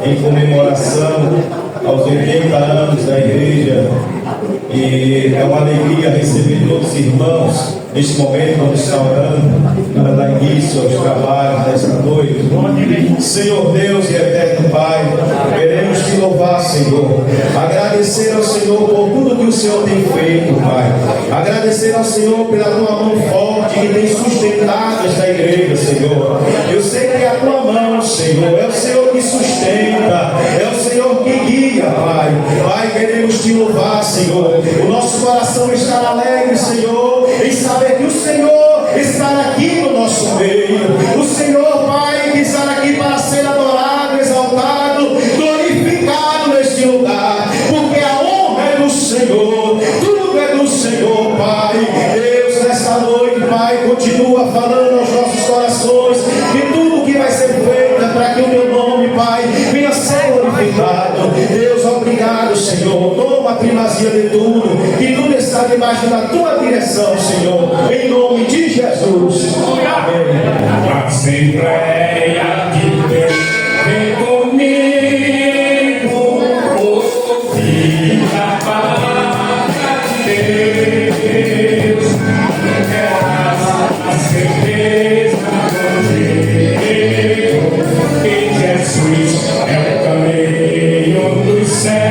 em comemoração aos 80 anos da igreja. E é uma alegria receber todos os irmãos neste momento, quando está orando, para dar início aos trabalhos desta noite. Senhor Deus e eterno Pai, queremos te louvar, Senhor, agradecer ao Senhor por tudo que o Senhor tem feito, Pai, agradecer ao Senhor pela tua mão forte que tem sustentado esta igreja, Senhor. Eu sei que a tua mão, Senhor, é o Senhor que sustenta, é o Senhor que guia, Pai. Pai, queremos te louvar, Senhor. O nosso coração está alegre, Senhor, em saber que o Senhor está aqui no nosso meio. O Senhor, Pai, que está aqui para ser adorado, exaltado, glorificado neste lugar, porque a honra é do Senhor, tudo é do Senhor, Pai. Deus, nesta noite, Pai, continua falando aos nossos corações que tudo que vai ser feito é para que o teu nome, Pai, venha ser glorificado. Deus, obrigado, Senhor. Toma a primazia de tudo, que tudo está debaixo da tua direção, Senhor, em nome de Jesus. Amém. A Assembleia de Deus, vem comigo, ouvir a palavra de Deus, a certeza comigo, que Jesus é o caminho dos céus.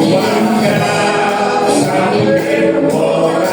Tua graça, meu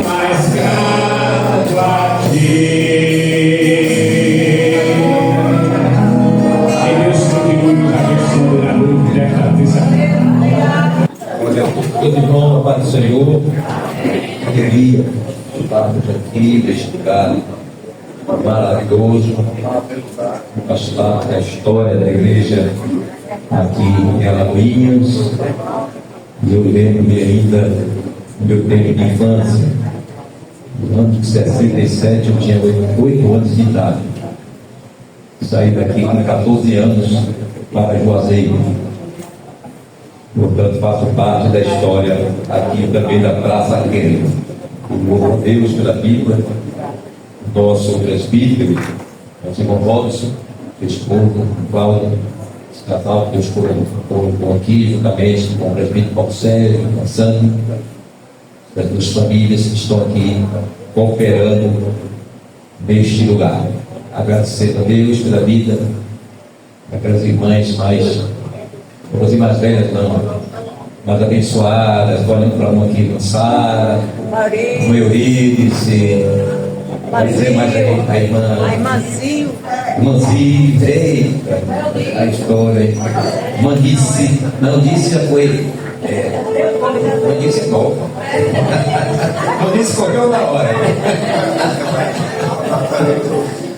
mais grato a ti. Que Deus continue nos abençoando na noite desta terça-feira. Tudo de bom, Pai do Senhor. Alegria de estarmos aqui neste lugar maravilhoso, pastor da história da igreja aqui em Alagoinhas. Eu lembro-me ainda do meu tempo de infância. No ano de 67 eu tinha 8 anos de idade. Saí daqui com 14 anos para Juazeiro. Portanto, faço parte da história aqui também da Praça Arqueiro. Louvo a Deus pela Bíblia, nosso presbítero, nosso irmão Robson, esposo, Cláudio, esse casal que eu estou aqui, juntamente com o presbítero Paulo Sérgio, com a Sandra, as duas famílias que estão aqui cooperando neste lugar. Agradecendo a Deus pela vida daquelas irmãs mais velhas não, mais abençoadas, olhando para uma aqui, Sara, uma Eurídice, dizer mais a irmã Manzinho, eita, a história, Manice, não, disse já foi, Manice qual? Manice correu na hora.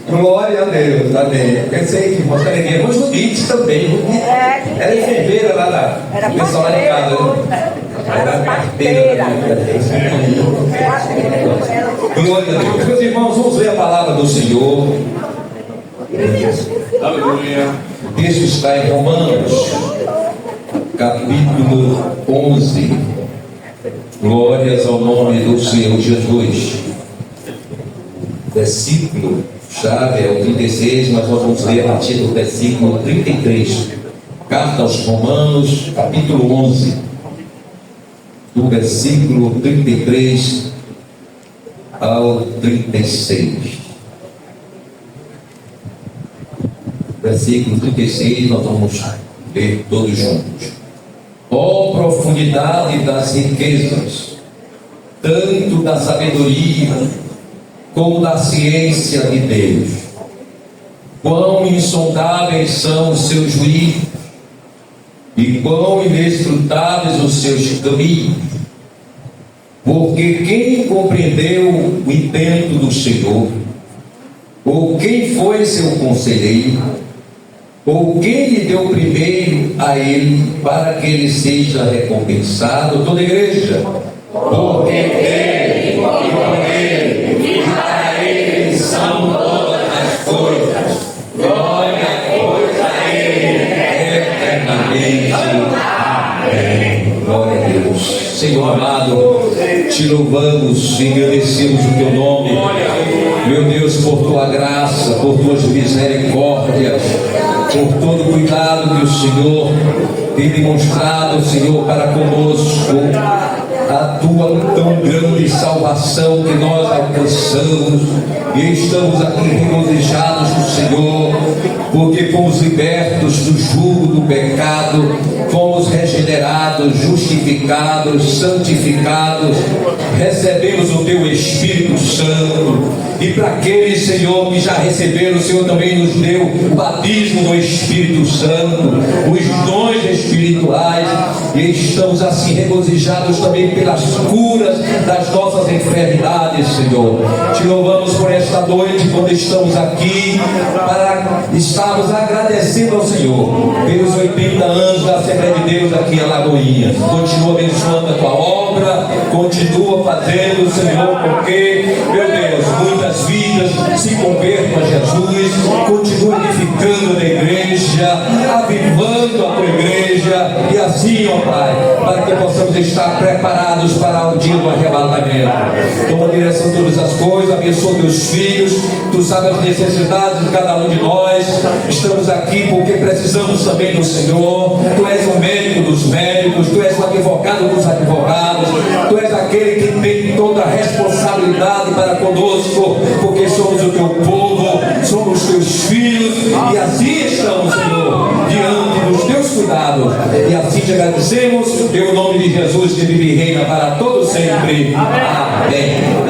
Glória a Deus, amém. Pensei que você era muito bonito também. Era enfermeira lá da pessoal lá de casa. Era parteira. Glória a Deus. Meus irmãos, vamos ler a palavra do Senhor. Aleluia. O texto está em Romanos, capítulo 11. Glórias ao nome do Senhor Jesus. Versículo chave é o 36, mas nós vamos ler a partir do versículo 33. Carta aos Romanos, capítulo 11, do versículo 33 ao 36. Versículo 36, nós vamos ler todos juntos. Ó profundidade das riquezas, tanto da sabedoria como da ciência de Deus. Quão insondáveis são os seus juízos e quão inescrutáveis os seus caminhos. Porque quem compreendeu o intento do Senhor? Ou quem foi seu conselheiro? Ou quem lhe deu primeiro a ele para que ele seja recompensado? Toda a igreja. Porque dele, e com ele, e para ele são todas as coisas. Glória, pois, a ele eternamente. Amém. Glória a Deus. Senhor amado, te louvamos e agradecemos o teu nome, meu Deus, por tua graça, por tuas misericórdias, por todo o cuidado que o Senhor tem demonstrado, Senhor, para conosco. A tua tão grande salvação que nós alcançamos e estamos aqui regozijados no Senhor, porque fomos libertos do jugo do pecado, fomos regenerados, justificados, santificados, recebemos o teu Espírito Santo. E para aqueles, Senhor, que já receberam, o Senhor também nos deu o batismo do Espírito Santo, os dons espirituais, e estamos assim regozijados também pelas curas das nossas enfermidades, Senhor. Te louvamos por esta noite, quando estamos aqui, para estarmos agradecendo ao Senhor pelos 80 anos da Assembleia de Deus aqui em Alagoinhas. Continua abençoando a tua obra, continua fazendo, Senhor, porque, meu Deus, muitas vidas se convertam a Jesus, continua edificando a igreja, avivando a tua igreja, e assim, ó Pai, para que possamos estar preparados para o dia do arrebatamento. Toma direção de todas as coisas, abençoa teus filhos, tu sabes as necessidades de cada um de nós. Estamos aqui porque precisamos também do Senhor. Tu és o médico dos médicos, tu és o advogado dos advogados, tu és aquele que tem toda a responsabilidade para conosco, porque somos o teu povo, somos teus filhos, e assim estamos, Senhor, diante dos teus cuidados, e assim te agradecemos, em nome de Jesus, que vive e reina para todo sempre. Amém.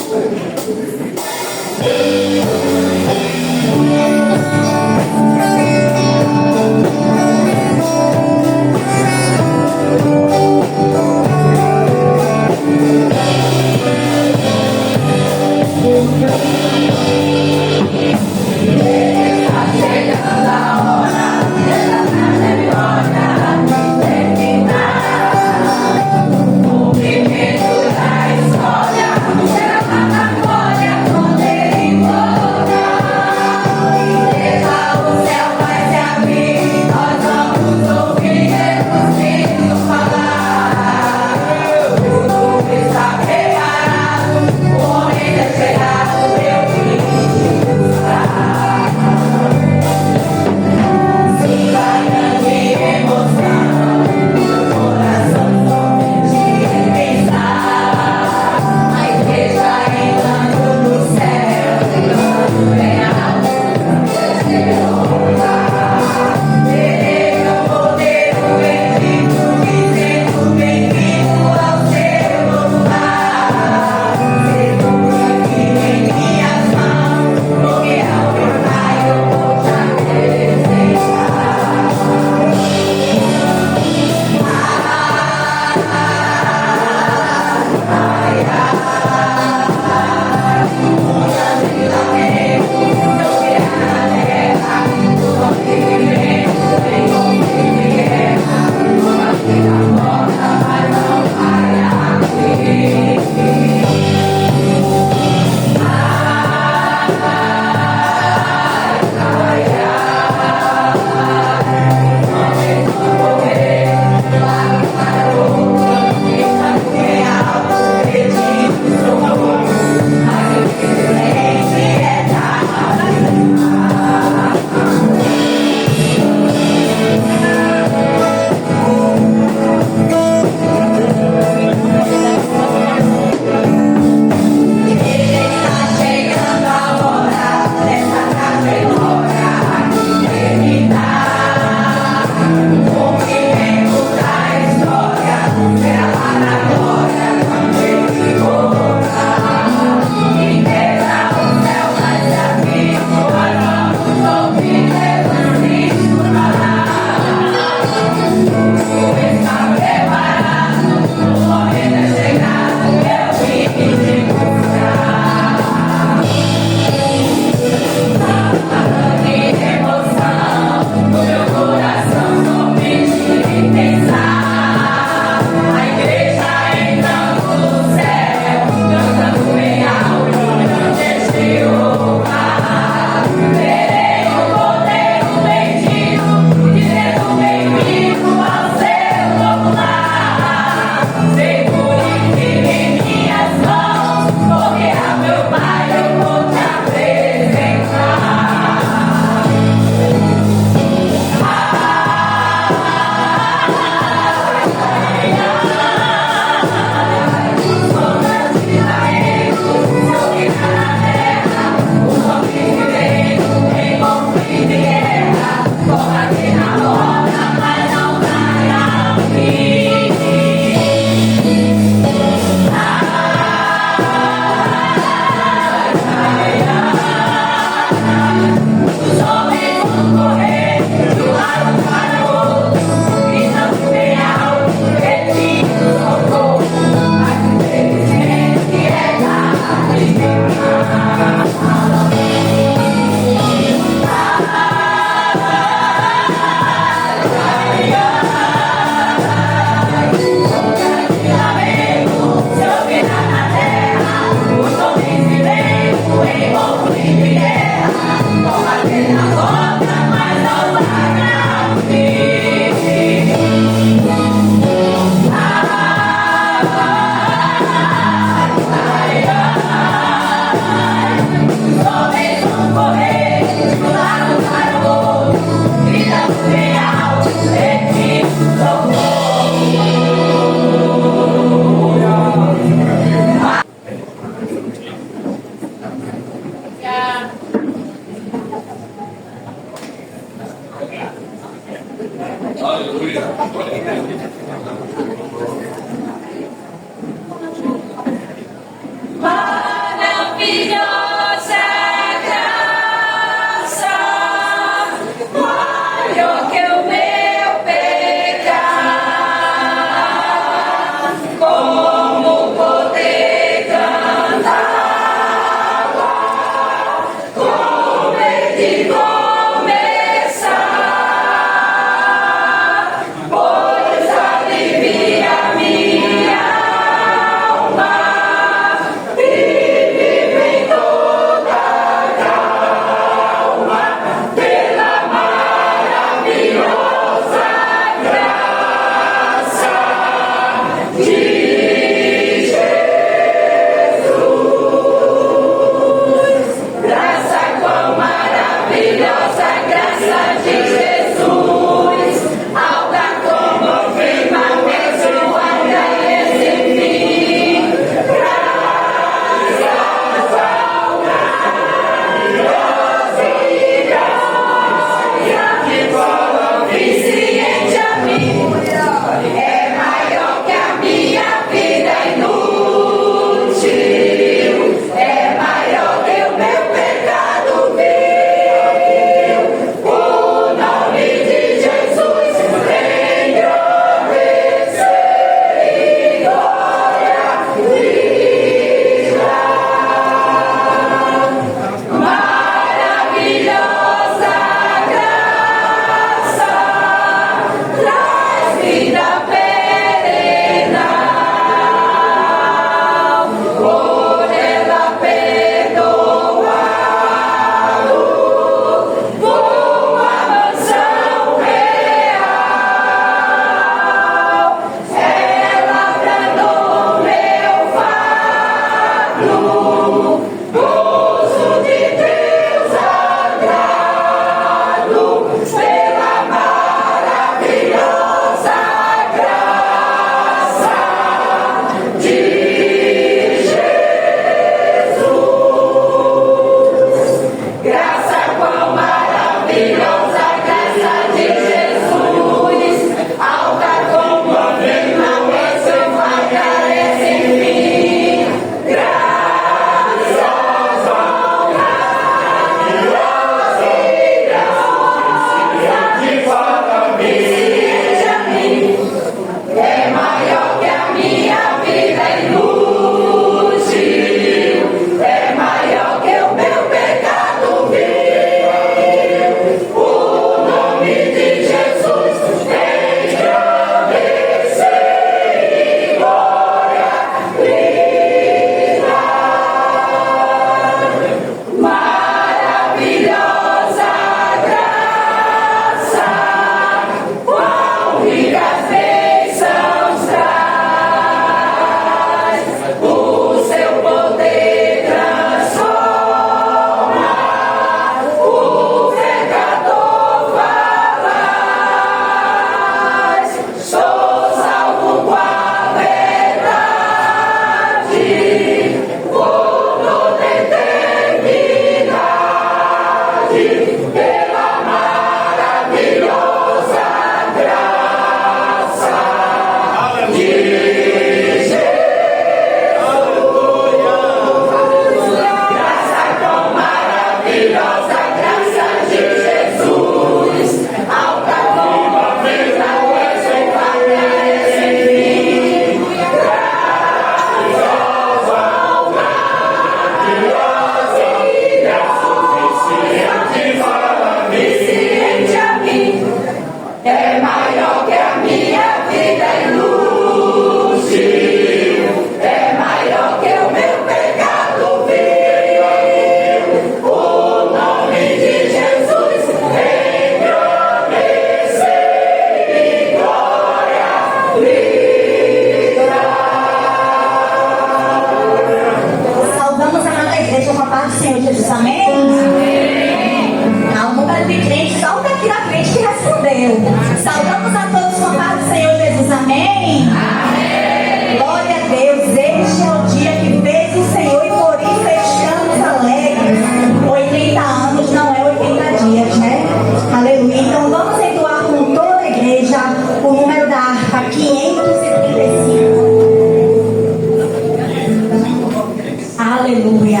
Aleluia.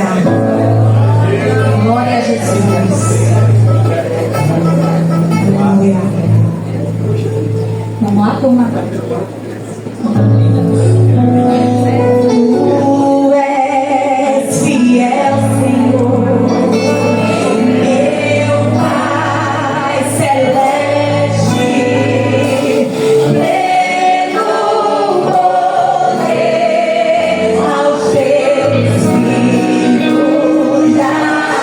Glória a Jesus. Aleluia. Vamos lá, turma. Tu és fiel, Senhor, meu Pai celeste, pleno poder aos teus filhos darás.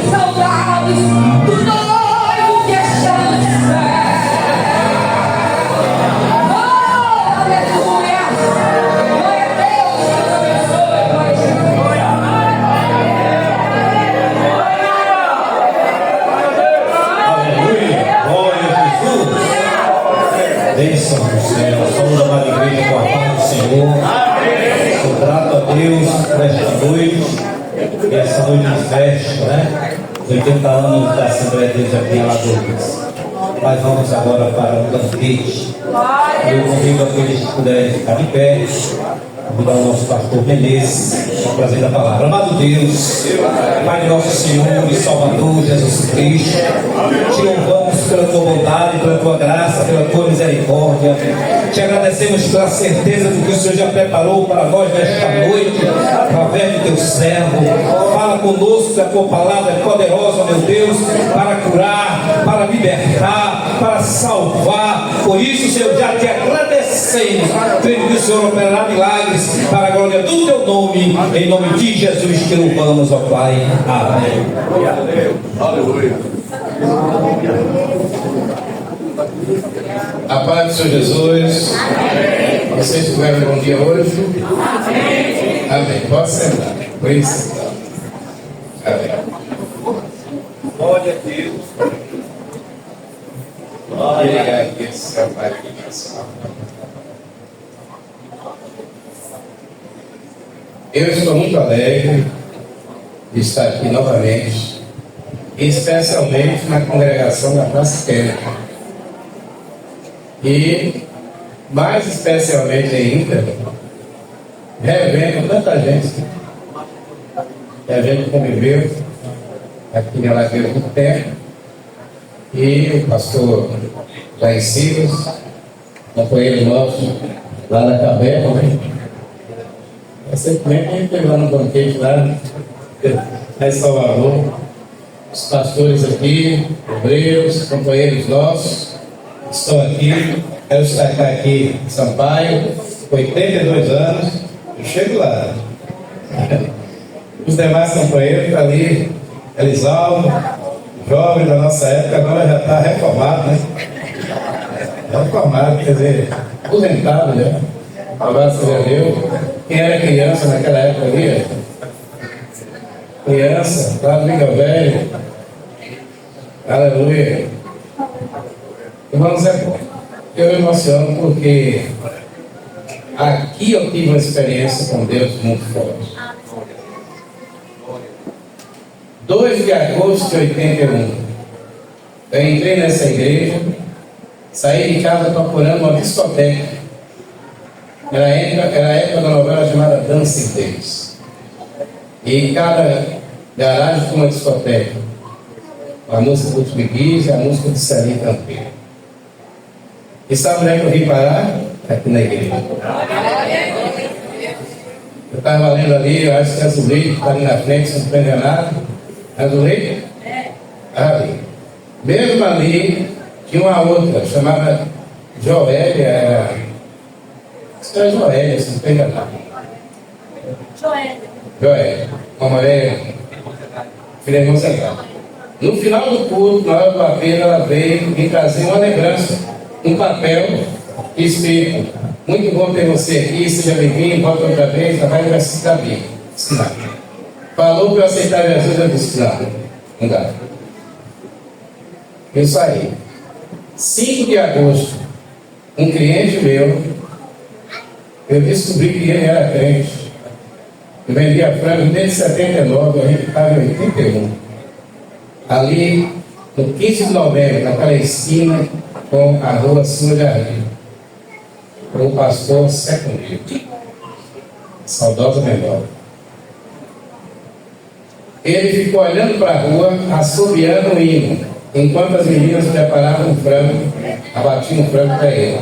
saudades do noivo que está no céu. Oh, aleluia! Glória a Deus, Deus abençoe, Pai Jesus. Aleluia, glória a Jesus. Bênção do céu, somos a amada igreja com a paz do Senhor. Sou grato a Deus por esta noite, e essa noite de festa, né? Os 80 anos da Assembleia de Deus aqui em Alagoas. Mas vamos agora para o banquete. Eu convido aqueles que puderem ficar de pé. Convidar o nosso pastor Menezes para trazer a palavra. Amado Deus, Pai de nosso Senhor e Salvador Jesus Cristo, te louvamos pela tua bondade, pela tua graça, pela tua misericórdia. Te agradecemos pela certeza do que o Senhor já preparou para nós nesta noite, através do teu servo. Fala conosco, a tua palavra é poderosa, meu Deus, para curar, para libertar, para salvar. Por isso, Senhor, já te agradecemos, crendo que o Senhor operará milagres para a glória do teu nome, em nome de Jesus que louvamos, ó Pai. Amém. Aleluia. A paz do Senhor Jesus. Amém. Vocês tiveram um bom dia hoje? Amém. Amém. Pode sentar. Pode sentar. Amém. Glória a Deus. Glória a Deus. Eu estou muito alegre de estar aqui novamente, especialmente na congregação da Praça Quêmica. E, mais especialmente ainda, revendo tanta gente que a gente conviveu aqui em Alagoas há muito tempo. E o pastor Jair Silas, companheiro nosso lá na caverna, né? Recentemente a gente teve lá no banquete lá em Salvador, os pastores aqui, obreiros, companheiros nossos, estão aqui. Quero destacar aqui Sampaio, 82 anos, eu chego lá. Os demais companheiros estão ali, Elisaldo, jovem da nossa época, agora já está reformado, né? Reformado, quer dizer, aposentado, né? Graças a Deus. Quem era criança naquela época ali? Criança, lá no Liga Velho. Aleluia. Irmãos, é bom. Eu me emociono porque aqui eu tive uma experiência com Deus muito forte. 2 de agosto de 81, eu entrei nessa igreja, saí de casa procurando uma discoteca. Era a época da novela chamada Dancing Days. E cada garagem tinha uma discoteca. A música do Tibiguiz e a música de Celim Campeiro. E sabe onde é que eu vim parar? Aqui na igreja. Eu estava lendo ali, eu acho que Azuleito está ali na frente, se não estou enganado. Azuleito? Ali. Mesmo ali, tinha uma outra, chamada Joélia. Isso é Joélia, se não estou enganado. Joélia. Uma mulher, filha irmã central. No final do culto, na hora do apelo, ela veio me trazer uma lembrança, um papel escrito: muito bom ter você aqui, seja bem-vindo, volta outra vez, vai necessitar bem. Falou para eu aceitar Jesus, eu disse: não dá. Eu saí. 5 de agosto, um cliente meu, eu descobri que ele era crente. Eu vendia frango desde 79, a gente estava em 81. Ali, no 15 de novembro, naquela esquina com a rua Silva Jardim, com o pastor Secundário, saudosa memória. Ele ficou olhando para a rua, assobiando o hino, enquanto as meninas preparavam um frango, abatiam um frango para ele.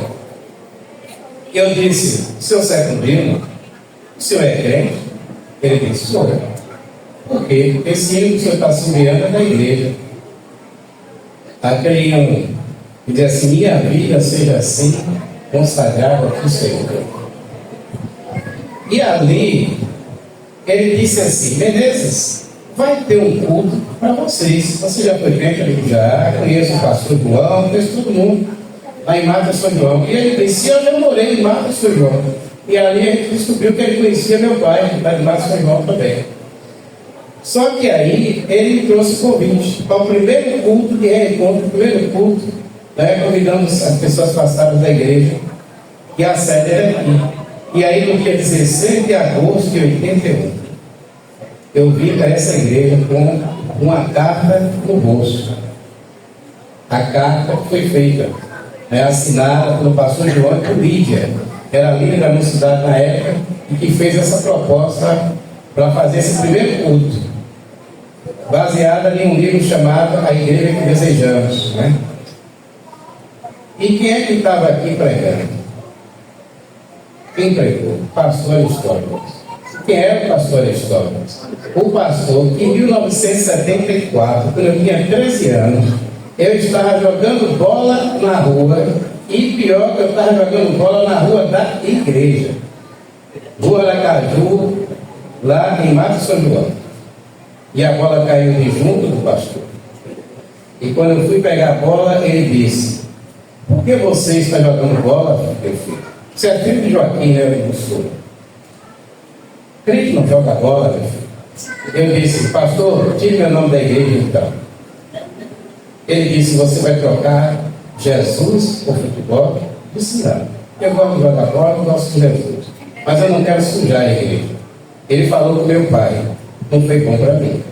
E eu disse: seu Secundário, o senhor é crente? Ele disse: sou. Por quê? Porque esse hino que o senhor está assobiando é da igreja. Aquele hino que diz assim: minha vida seja assim, consagrada para o Senhor. E ali, ele disse assim: Menezes, vai ter um culto para vocês. Você já foi crente ali? Já, conheço o pastor João, conheço todo mundo lá em Mata São João. E ele disse, eu já morei em Mata São João. E ali a gente descobriu que ele conhecia meu pai, lá de Mata São João também. Só que aí ele me trouxe convite para o primeiro culto de reencontro, o primeiro culto, né, convidamos as pessoas passadas da igreja, e a sede era aqui. E aí no dia 16 de agosto de 81, eu vim para essa igreja com uma carta no bolso. A carta que foi feita, né, assinada pelo pastor João e por Lídia, que era líder da mocidade na época, e que fez essa proposta para fazer esse primeiro culto, baseada em um livro chamado A Igreja que Desejamos, né? E quem é que estava aqui pregando? Quem pregou? Pastor Aristóteles. Quem era o pastor Aristóteles? O pastor que em 1974, quando eu tinha 13 anos, eu estava jogando bola na rua, e pior que eu estava jogando bola na rua da igreja, Rua Aracaju, lá em Mato São João. E a bola caiu de junto do pastor. E quando eu fui pegar a bola, ele disse, por que você está jogando bola, meu filho? Você é filho de Joaquim, né? Eu sou. Crente não joga bola, meu filho. Eu disse, pastor, tire meu nome da igreja então. Ele disse, você vai trocar Jesus por futebol? Eu disse, não. Eu gosto de jogar bola, eu gosto de Jesus. Mas eu não quero sujar a igreja. Ele falou com meu pai. Não foi bom para mim.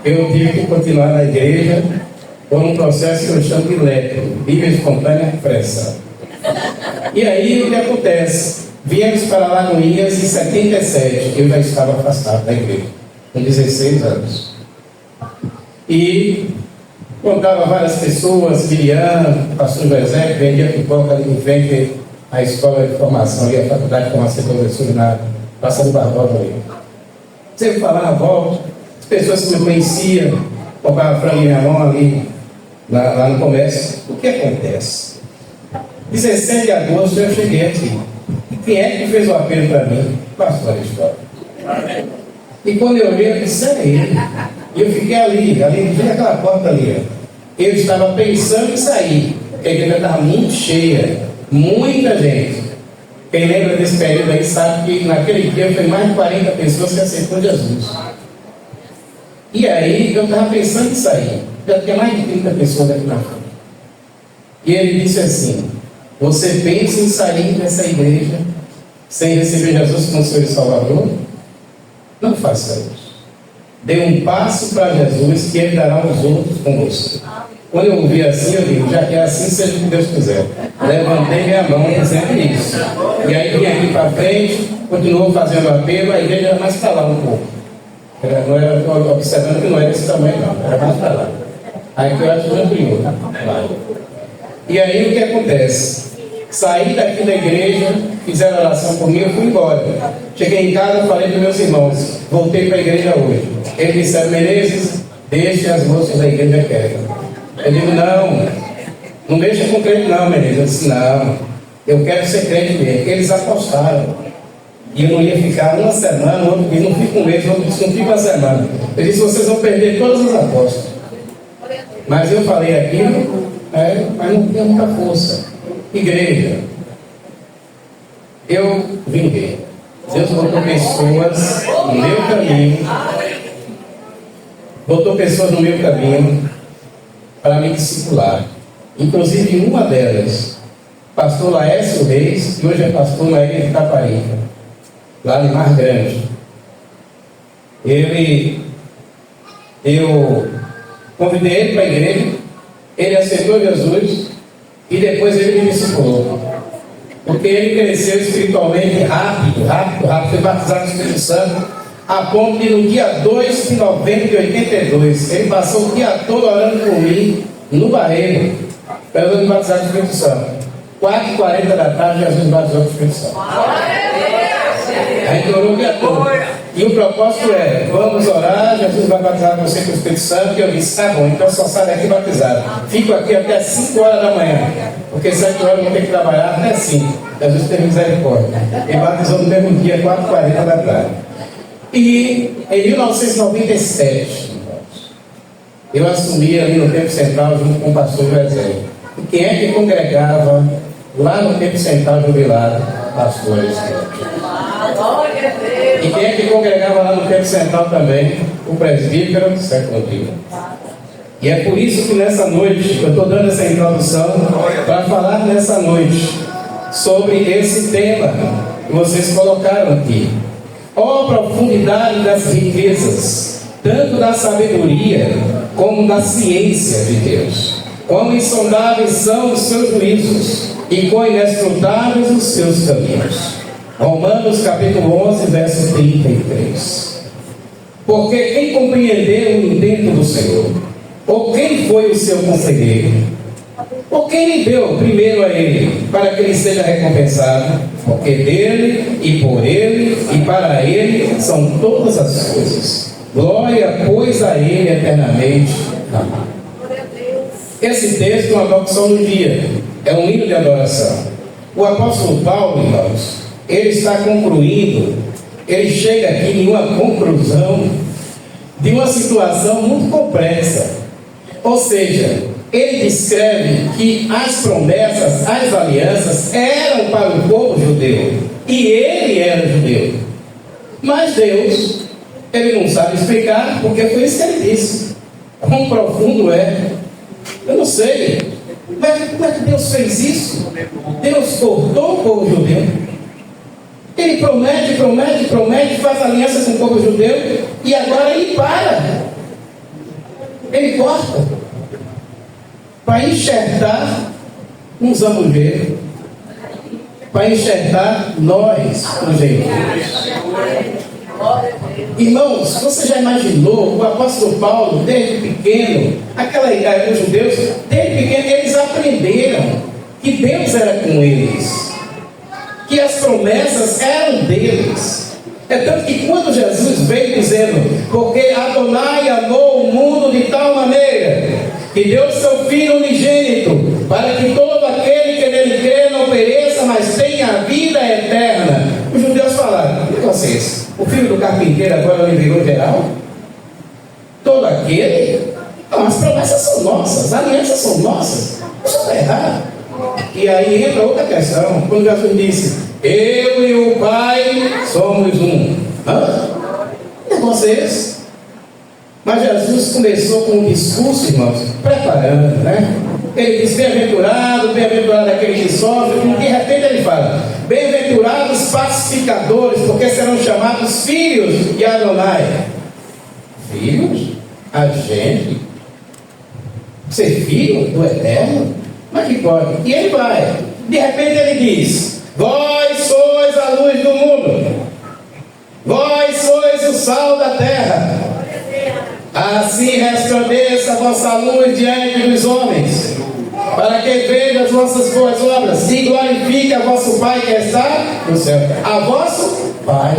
Eu tive que continuar na igreja por um processo que eu chamo de lepro, livre espontânea pressão. E aí o que acontece? Viemos para Lagoinhas em 77, eu já estava afastado da igreja, com 16 anos. E contava várias pessoas, Miriam, pastor José, que vendia pipoca ali em frente à escola de formação e à faculdade de formação de professor na Praça do Barbosa ali. Sempre falava, volta, as pessoas que me conheciam, compravam frango em minha mão ali, lá no comércio. O que acontece? 17 de agosto eu cheguei aqui. E quem é que fez o apelo para mim? Pastor Aristóteles. E quando eu olhei, eu disse, é ele. E eu fiquei ali naquela porta ali. Ó. Eu estava pensando em sair, porque a igreja estava muito cheia, muita gente. Quem lembra desse período aí sabe que naquele dia foi mais de 40 pessoas que aceitou Jesus. E aí eu estava pensando em sair. Já tinha mais de 30 pessoas aqui na frente. E ele disse assim, você pensa em sair dessa igreja sem receber Jesus como Senhor e Salvador? Não faça isso. Dê um passo para Jesus que Ele dará aos outros com você. Quando eu ouvi assim, eu digo, já que é assim, seja o que Deus quiser. Levantei minha mão dizendo isso. E aí vim aqui para frente, continuou fazendo apelo, a igreja era mais para lá um pouco. Não era observando que não era esse tamanho, não, era mais para lá. Aí que eu acho que ampliou. E aí o que acontece? Saí daqui da igreja, fizeram oração por mim, eu fui embora. Cheguei em casa, falei para meus irmãos, voltei para a igreja hoje. Eles disseram, Menezes, deixe as moças da igreja quietas. Eu digo, não deixa com crente não, Menezes. Eu disse, não, eu quero ser crente mesmo. Eles apostaram. E eu não ia ficar uma semana, outro dia, não fico um mês, outro dia, não fico uma semana. Eu disse, vocês vão perder todas as apostas. Mas eu falei aquilo, mas não tinha muita força. Igreja, eu vinguei. Deus botou pessoas no meu caminho, para me discipular. Inclusive uma delas, pastor Laércio Reis, que hoje é pastor na ilha de Itaparica, lá no Mar Grande. Eu convidei ele para a igreja, ele aceitou Jesus e depois ele me discipulou. Porque ele cresceu espiritualmente rápido, foi batizado no Espírito Santo, a ponto de no dia 2 de novembro de 82, ele passou o dia todo orando por mim, no Barreiro, para eu me batizar no Espírito Santo. 4h40 da tarde, Jesus me batizou no Espírito Santo. A gente orou o dia todo. E o propósito é, vamos orar, Jesus vai batizar você com o Espírito Santo. E eu disse, tá bom, então só sai daqui batizado. Fico aqui até 5 horas da manhã, porque 7 horas eu vou ter que trabalhar até 5. Jesus teve misericórdia. Ele batizou no mesmo dia, 4h40 da tarde. E em 1997, eu assumi ali no Tempo Central junto com o pastor José. E quem é que congregava lá no Tempo Central jubilado? Pastores. E quem é que congregava lá no Tempo Central também? O presbítero Sérgio Rodrigo. E é por isso que nessa noite, eu estou dando essa introdução para falar nessa noite sobre esse tema que vocês colocaram aqui. Ó profundidade das riquezas, tanto da sabedoria como da ciência de Deus. Quão insondáveis são os seus juízos e quão inescrutáveis os seus caminhos. Romanos capítulo 11, verso 33. Porque quem compreendeu o intento do Senhor? Ou quem foi o seu conselheiro? Ou quem lhe deu primeiro a ele, para que ele seja recompensado? Porque dele, e por ele, e para ele são todas as coisas. Glória, pois, a ele eternamente. Amém. Esse texto é uma doxologia, é um hino de adoração. O apóstolo Paulo, irmãos, ele está concluindo, ele chega aqui em uma conclusão de uma situação muito complexa. Ou seja, ele descreve que as promessas, as alianças eram para o povo judeu, e ele era judeu. Mas Deus, ele não sabe explicar, porque foi isso que ele disse. Quão profundo é? Eu não sei. Como é que Deus fez isso? Deus cortou o povo judeu. Ele promete, faz aliança com o povo judeu, e agora ele para. Ele corta para enxertar um zambujeiro, para enxertar nós, os gentios. Irmãos, você já imaginou o apóstolo Paulo, desde pequeno, os judeus, desde pequeno, eles aprenderam que Deus era com eles, que as promessas eram deles. É tanto que quando Jesus veio dizendo, porque Adonai amou o mundo de tal maneira, que deu seu Filho unigênito, para que todo aquele que nele crê não pereça, mas tenha a vida eterna. Os judeus falaram, e vocês? O filho do carpinteiro agora ele virou geral? Todo aquele? Não, as promessas são nossas, as alianças são nossas. Isso está errado. E aí entra outra questão, quando Jesus disse, eu e o Pai somos um. Que negócio é esse? Mas Jesus começou com um discurso, irmãos, preparando, né? Ele diz, bem-aventurado aquele que sofre, e de repente ele fala, bem-aventurados pacificadores, porque serão chamados filhos de Adonai. Filhos? A gente? Ser filho do Eterno? Mas que pode? E ele vai. De repente ele diz, vós sois a luz do mundo, vós sois o sal da terra. Assim resplandeça a vossa luz diante dos homens, para que vejam as vossas boas obras e glorifique a vosso Pai que está no céu. A vosso Pai.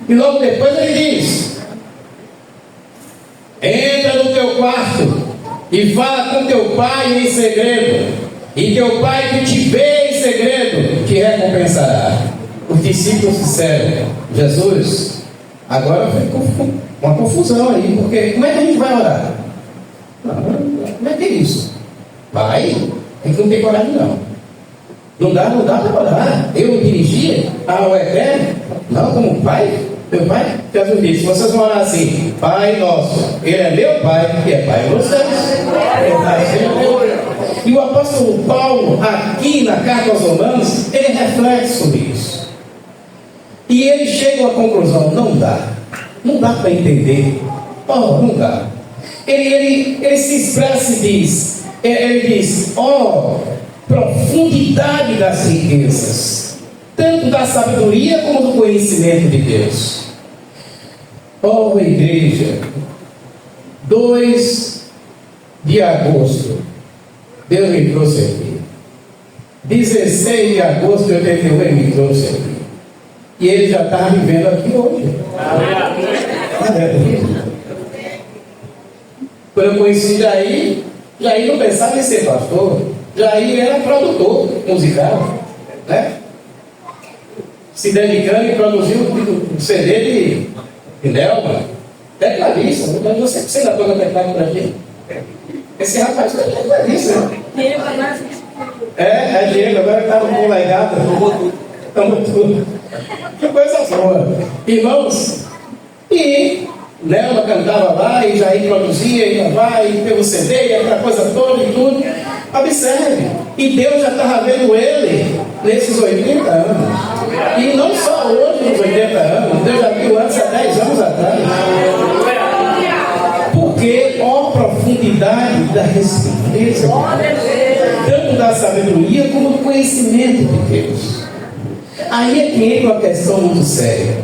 E logo depois ele diz, entra no teu quarto e fala com teu pai em segredo, e teu pai que te vê em segredo te recompensará. Os discípulos disseram, Jesus, agora ficou uma confusão aí, porque como é que a gente vai orar? Como é que é isso? Pai, a gente não tem coragem não. Não dá para orar. Eu dirigia ao Eterno, não como pai. Meu pai, Jesus disse, vocês vão orar assim, Pai nosso, Ele é meu Pai, que é Pai de vocês. E o apóstolo Paulo, aqui na carta aos Romanos, ele reflete sobre isso. E ele chega à conclusão, não dá para entender. Não dá. Ele se expressa e diz, ele diz, profundidade das riquezas, tanto da sabedoria como do conhecimento de Deus. Igreja, 2 de agosto, Deus me trouxe aqui. 16 de agosto de 81 Ele me trouxe aqui. E ele já está vivendo aqui hoje. Quando eu conheci Jair não pensava em ser pastor. Jair era produtor musical, né? se dedicando e produziu o CD de Nelma. Tecladista, você ainda toca teclado pra gente? Esse rapaz é tecladista, né? É Diego, agora estava com o legado, tomou tudo. Que coisa boa. Irmãos, e Nelma cantava lá, e Jair produzia, e vai, e pelo CD, e aquela coisa toda e tudo. Observe, e Deus já estava vendo ele nesses 80 anos. E não só hoje, nos 80 anos, Deus já viu antes, há 10 anos atrás. Porque, ó profundidade da riqueza, tanto da sabedoria como do conhecimento de Deus. Aí é que entra uma questão muito séria.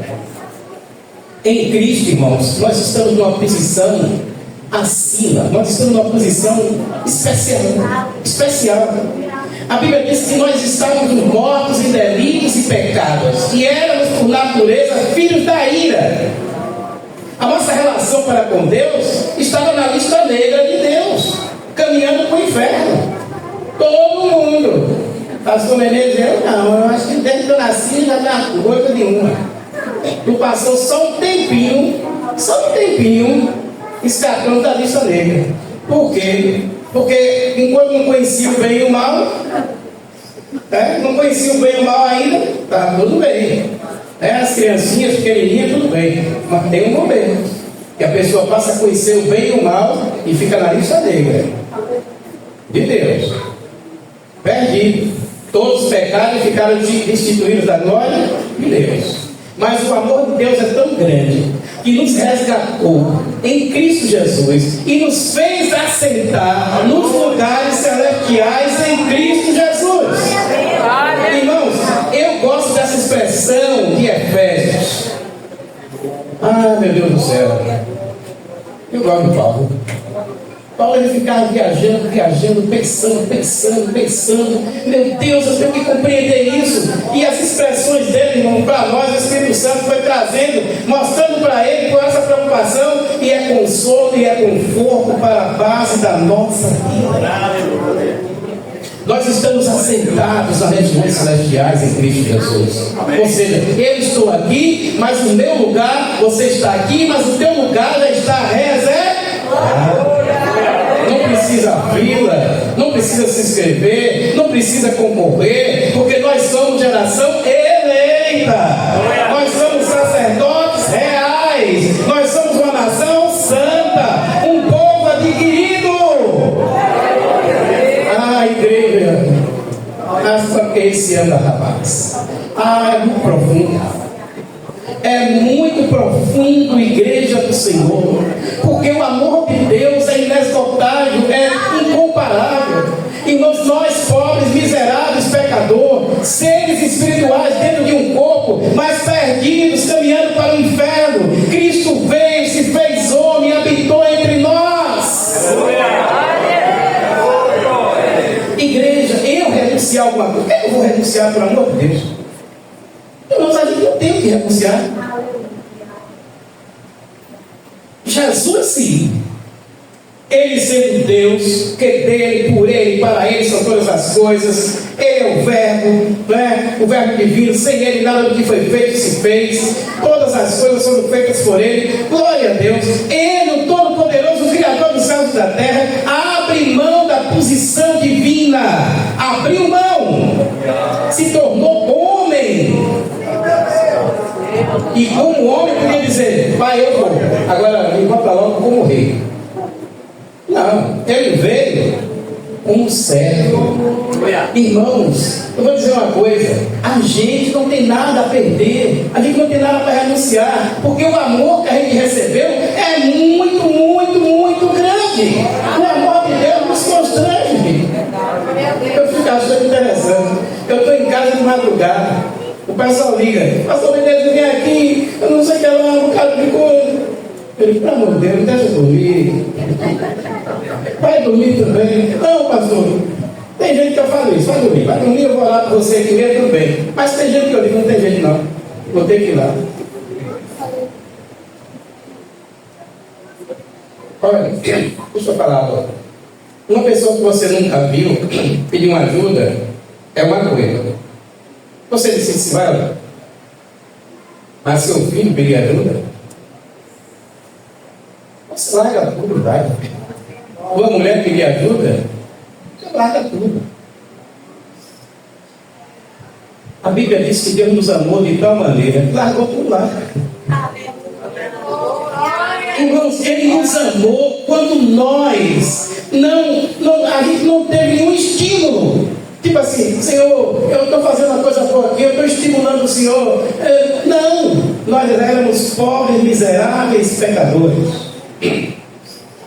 Em Cristo, irmãos, nós estamos numa posição acima, nós estamos numa posição especial. A Bíblia diz que nós estávamos mortos em delitos e pecados, e éramos por natureza filhos da ira. A nossa relação para com Deus estava na lista negra de Deus, caminhando para o inferno. Todo mundo. Pastor Menezes, eu acho que desde que eu nasci já está coisa nenhuma. Tu passou só um tempinho, escapando da lista negra. Por quê? Porque enquanto não conhecia o bem e o mal, não conhecia o bem e o mal ainda, tá tudo bem. As criancinhas pequenininhas, tudo bem. Mas tem um momento que a pessoa passa a conhecer o bem e o mal e fica na lista negra de Deus. Perdido. Todos os pecados ficaram destituídos da glória de Deus. Mas o amor de Deus é tão grande que nos resgatou em Cristo Jesus e nos fez assentar nos lugares celestiais em Cristo Jesus. Irmãos, eu gosto dessa expressão de Efésios. Ah, meu Deus do céu. Eu gosto do Paulo. Paulo ele ficava viajando, pensando. Meu Deus, eu tenho que compreender isso. E as expressões dele, irmão, para nós, o Espírito Santo foi trazendo, mostrando para ele com essa preocupação, e é consolo e é conforto para a base da nossa vida. Nós estamos assentados nas regiões celestiais em Cristo Jesus. Ou seja, eu estou aqui, mas o meu lugar, você está aqui, mas o teu lugar já está reservado. Não precisa fila, não precisa se inscrever, não precisa concorrer, porque nós somos geração eleita. Nós somos sacerdotes reais. Nós somos uma nação santa, um povo adquirido. Igreja, só que esse anda, rapaz. É muito profundo. É muito profundo, igreja do Senhor, porque o amor de Deus é inesgotável, é incomparável. Irmãos, nós pobres, miseráveis, pecadores, seres espirituais dentro de um corpo, mas perdidos, caminhando para o inferno, Cristo veio, se fez homem, habitou entre nós. Igreja, eu renunciar alguma coisa? Por que eu vou renunciar, pelo amor de Deus? Irmãos, a gente não tem que renunciar. Jesus, sim, ele sendo Deus, que dele, por ele, para ele são todas as coisas. Ele é o Verbo, o Verbo divino. Sem ele nada do que foi feito se fez. Todas as coisas foram feitas por ele. Glória a Deus. Ele, o Todo-Poderoso, o Criador dos céus e da terra, abre mão da posição divina. Abriu mão. Se tornou homem. E como homem podia dizer: Pai, eu vou, agora me bota logo como rei. Não, ele veio como servo. Irmãos, eu vou dizer uma coisa: a gente não tem nada a perder, a gente não tem nada para renunciar, porque o amor que a gente recebeu é muito, muito, muito grande. O amor de Deus nos constrange. Eu fico achando interessante. Eu estou em casa de madrugada, o pessoal liga: Pastor Menezes, vem aqui, eu não sei o que lá, um bocado de coisa. Eu digo: pelo amor de Deus, deixa eu dormir. Vai dormir também. Não, pastor, tem gente que eu falo isso: vai dormir, eu vou lá para você aqui mesmo, tudo bem. Mas tem gente que eu digo: não tem gente não, vou ter que ir lá. Olha, deixa eu falar agora. Uma pessoa que você nunca viu pedir uma ajuda é uma coisa. Você decide se vai, mas seu filho pedir ajuda, você larga tudo, vai. Tua mulher pedir ajuda, você larga tudo. A Bíblia diz que Deus nos amou de tal maneira que largou tudo lá. Irmãos, Ele nos amou quando a gente não teve nenhum estímulo. Tipo assim, Senhor, eu estou fazendo uma coisa boa aqui, eu estou estimulando o Senhor. Não, nós éramos pobres, miseráveis, pecadores.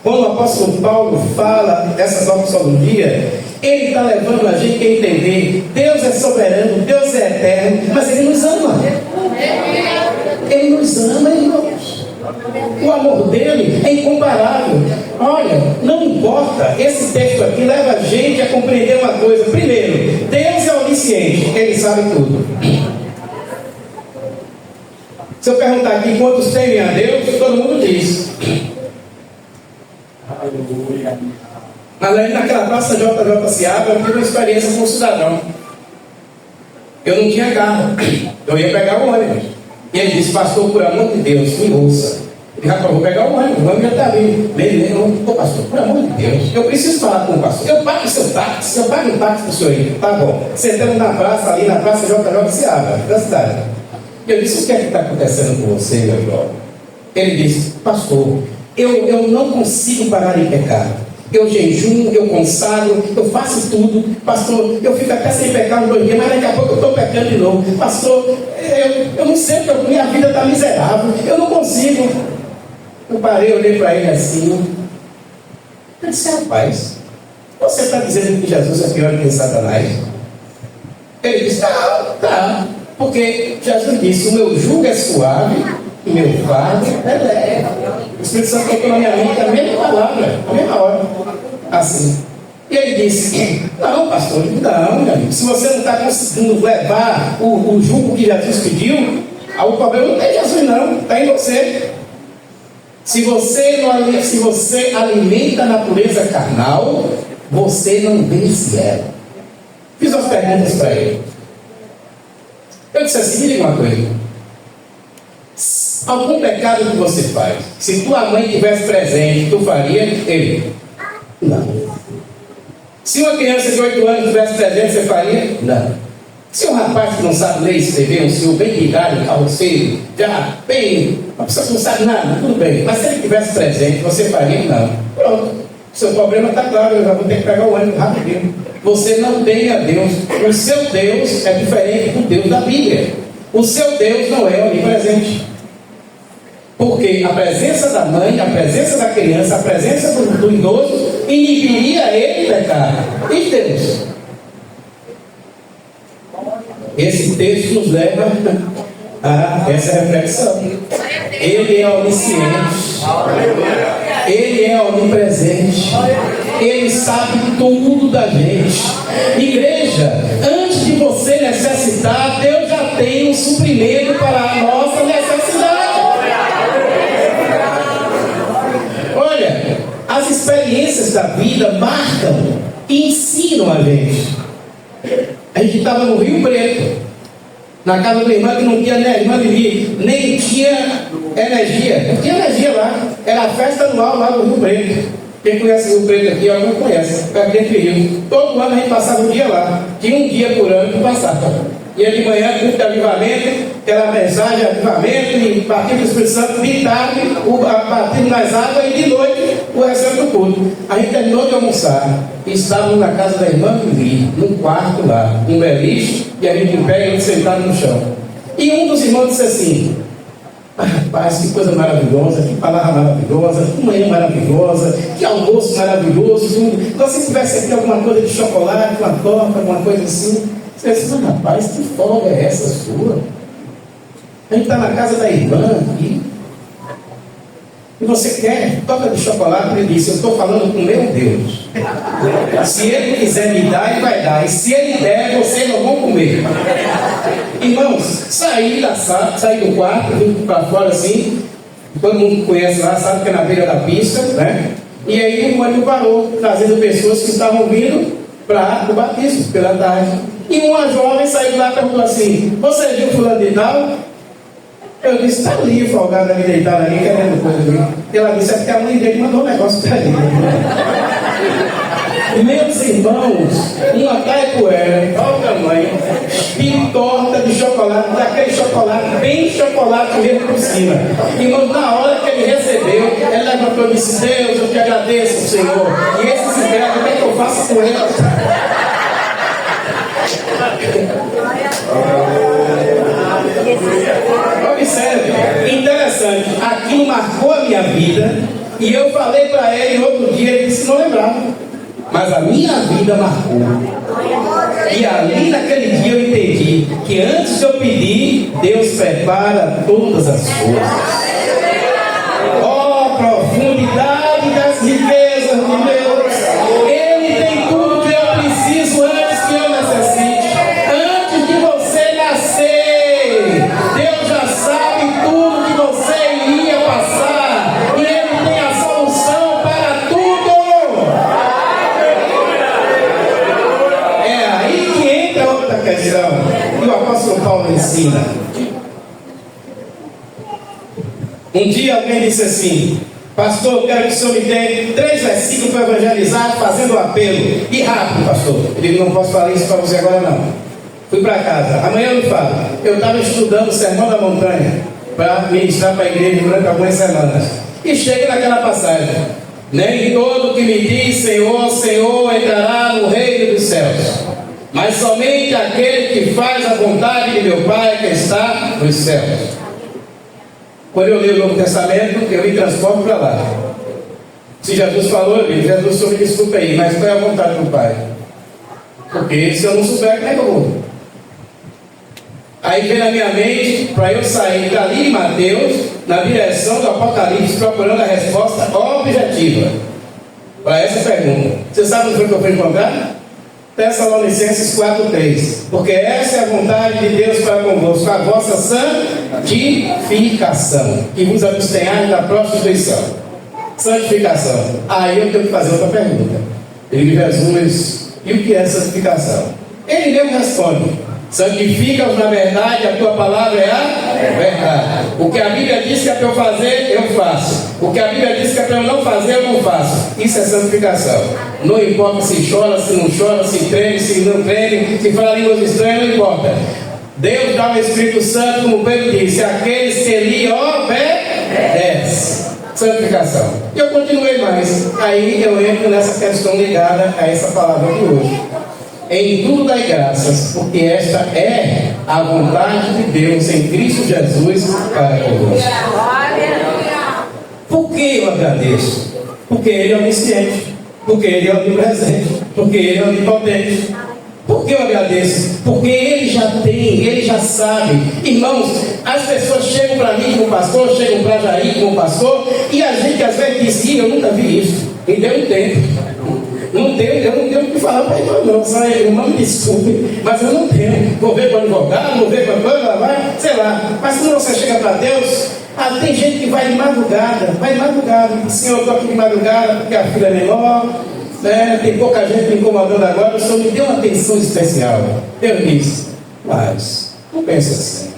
Quando o apóstolo Paulo fala dessa doxologia, ele está levando a gente a entender: Deus é soberano, Deus é eterno, mas Ele nos ama. Ele nos ama, irmãos. O amor dele é incomparável. Olha, não importa, esse texto aqui leva a gente a compreender uma coisa. Primeiro, Deus é onisciente, Ele sabe tudo. Se eu perguntar aqui quantos temem a Deus, todo mundo diz. Mas aí naquela praça JJ Seabra, eu tive uma experiência com um cidadão. Eu não tinha carro, eu ia pegar o ônibus. E ele disse: pastor, por amor de Deus, me ouça. Eu disse: rapaz, vou pegar o ônibus já está ali. Ô pastor, por amor de Deus, eu preciso falar com o pastor. Eu pago o seu táxi, eu pago um táxi para o senhor ir. Tá bom. Sentamos na praça, ali na praça JJ Seabra, da cidade. E eu disse: o que é que está acontecendo com você, meu jovem? Ele disse: pastor, eu não consigo parar de pecar. Eu jejuo, eu consagro, eu faço tudo. Pastor, eu fico até sem pecar uns 2 dias, mas daqui a pouco eu estou pecando de novo. Pastor, eu não sei, porque minha vida está miserável, eu não consigo. Eu parei, olhei para ele assim. Eu disse: rapaz, você está dizendo que Jesus é pior que Satanás? Ele disse: tá, porque Jesus disse: o meu jugo é suave, e meu fardo é leve. O Espírito Santo tocou na minha mente a mesma palavra, a mesma hora, assim. E ele disse: não, pastor, não, meu amigo. Se você não está conseguindo levar o jugo que Jesus pediu, o problema não é Jesus, não, está em você. Se você alimenta a natureza carnal, você não vence ela. Fiz umas perguntas para ele. Eu disse assim: me diga uma coisa. Algum pecado que você faz, se tua mãe estivesse presente, tu faria? Ele: não. Se uma criança de 8 anos estivesse presente, você faria? Não. Se um rapaz que não sabe ler e escrever, um senhor bem de idade, carroceiro, já bem, uma pessoa que não sabe nada, tudo bem, mas se ele estivesse presente, você faria? Não. Pronto. Seu problema está claro, eu já vou ter que pegar o ônibus rapidinho. Você não tem a Deus. O seu Deus é diferente do Deus da Bíblia. O seu Deus não é onipresente. Porque a presença da mãe, a presença da criança, a presença do idoso inibiria ele de pecar. E Deus? Esse texto nos leva a essa reflexão. Ele é onisciente. Ele é onipresente. Ele sabe tudo da gente. Igreja, antes de você necessitar, Deus já tem um suprimento para a nossa necessidade. Olha, as experiências da vida marcam e ensinam a gente. A gente estava no Rio Preto, na casa da irmã que não tinha, né, irmã Lili, nem tinha energia. Não tinha energia lá. Era a festa anual lá do Rio Preto. Quem conhece o Rio Preto aqui, alguém conhece. Perto dentro do Rio. Todo ano a gente passava um dia lá. Tinha um dia por ano que passava. Ia de manhã, culto de avivamento, aquela mensagem de avivamento, e batismo do Espírito Santo, de tarde, o batismo nas águas, e de noite, o restante do culto. A gente terminou de almoçar, e estávamos na casa da irmã Lili, num quarto lá, um beliche, e a gente em pé, e a gente sentado no chão. E um dos irmãos disse assim: rapaz, que coisa maravilhosa, que palavra maravilhosa, que manhã maravilhosa, que almoço maravilhoso, tudo. Então, se tivesse aqui alguma coisa de chocolate, uma torta, alguma coisa assim, você disse: mas rapaz, que folga é essa sua? A gente está na casa da irmã aqui, e você quer torta de chocolate? Ele disse: eu estou falando com o meu Deus. Se ele quiser me dar, ele vai dar. E se ele der, vocês não vão comer. Irmãos, saí da sala, saí do quarto, vim para fora assim. Todo mundo conhece lá, sabe que é na beira da pista, né? E aí o ônibus parou, trazendo pessoas que estavam vindo para o batismo pela tarde. E uma jovem saiu lá e perguntou assim: você viu fulano de tal? Eu disse, está ali, folgado ali, deitado ali, querendo coisa ali. Ela disse, é porque a mãe dele mandou um negócio para ele. Meus irmãos, uma caipoeira, olha o tamanho, e torta de chocolate, daquele chocolate, bem chocolate mesmo por cima. Irmãos, na hora que ele recebeu, ele levantou e disse, Deus, eu te agradeço, Senhor. E esses ingressos, o que é que eu faço com eles? Observe, interessante, aquilo marcou a minha vida, e eu falei para ele outro dia, ele disse que não lembrava. Mas a minha vida marcou. E ali naquele dia eu entendi que antes de eu pedir, Deus prepara todas as coisas. Oh, profundidade das riquezas de Deus. Ele tem tudo que eu preciso antes que eu necessite. Antes de você nascer, Deus já sabe tudo que você iria passar. E Ele tem a solução para tudo. Questão, e o apóstolo Paulo ensina. Um dia alguém disse assim: pastor, eu quero que o senhor me dê 3 versículos para evangelizar, fazendo um apelo. E rápido, pastor. Eu digo, não posso falar isso para você agora não. Fui para casa, amanhã eu me falo. Eu estava estudando o Sermão da Montanha para ministrar para a igreja durante algumas semanas. E chego naquela passagem: nem todo que me diz Senhor, Senhor entrará no reino dos céus, mas somente aquele que faz a vontade de meu Pai que está nos céus. Quando eu leio o Novo Testamento, eu me transporto para lá. Se Jesus falou, eu digo, Jesus, só me desculpa aí, mas qual é a vontade do Pai? Porque se eu não souber, como é que eu vou? Aí vem na minha mente, para eu sair dali em Mateus, na direção do Apocalipse, procurando a resposta objetiva para essa pergunta. Você sabe onde foi que eu fui encontrar? Tessalonicenses 4:3. Porque essa é a vontade de Deus para convosco, a vossa santificação, que vos abstenhais da prostituição. Santificação. Aí eu tenho que fazer outra pergunta. Ele Jesus, e o que é santificação? Ele mesmo responde: santifica-os na verdade, a tua palavra é a verdade. O que a Bíblia diz que é para eu fazer, eu faço. O que a Bíblia diz que é para eu não fazer, eu não faço. Isso é santificação. Não importa se chora, se não chora, se treme, se não treme, se fala línguas estranhas, não importa. Deus dá o Espírito Santo, como Pedro disse, aqueles que lhe obedecem. Santificação. E eu continuei mais. Aí eu entro nessa questão ligada a essa palavra de hoje. Em tudo dai graças, porque esta é a vontade de Deus em Cristo Jesus para conosco. Por que eu agradeço? Porque Ele é onisciente, porque Ele é onipresente, porque Ele é onipotente. Por que eu agradeço? Porque Ele já tem, Ele já sabe. Irmãos, as pessoas chegam para mim como pastor, chegam para Jair como pastor, e a gente às vezes diz: eu nunca vi isso. Me deu um tempo. Não tenho, eu não tenho o que falar para irmão, não. Só irmão, me desculpe, mas eu não tenho. Vou ver para o advogado, vou ver para o vai, sei lá. Mas quando você chega para Deus, tem gente que vai de madrugada, Senhor, eu estou aqui de madrugada porque a filha é menor, né? Tem pouca gente me incomodando agora, o Senhor me deu uma atenção especial. Deus disse: mas não pense assim.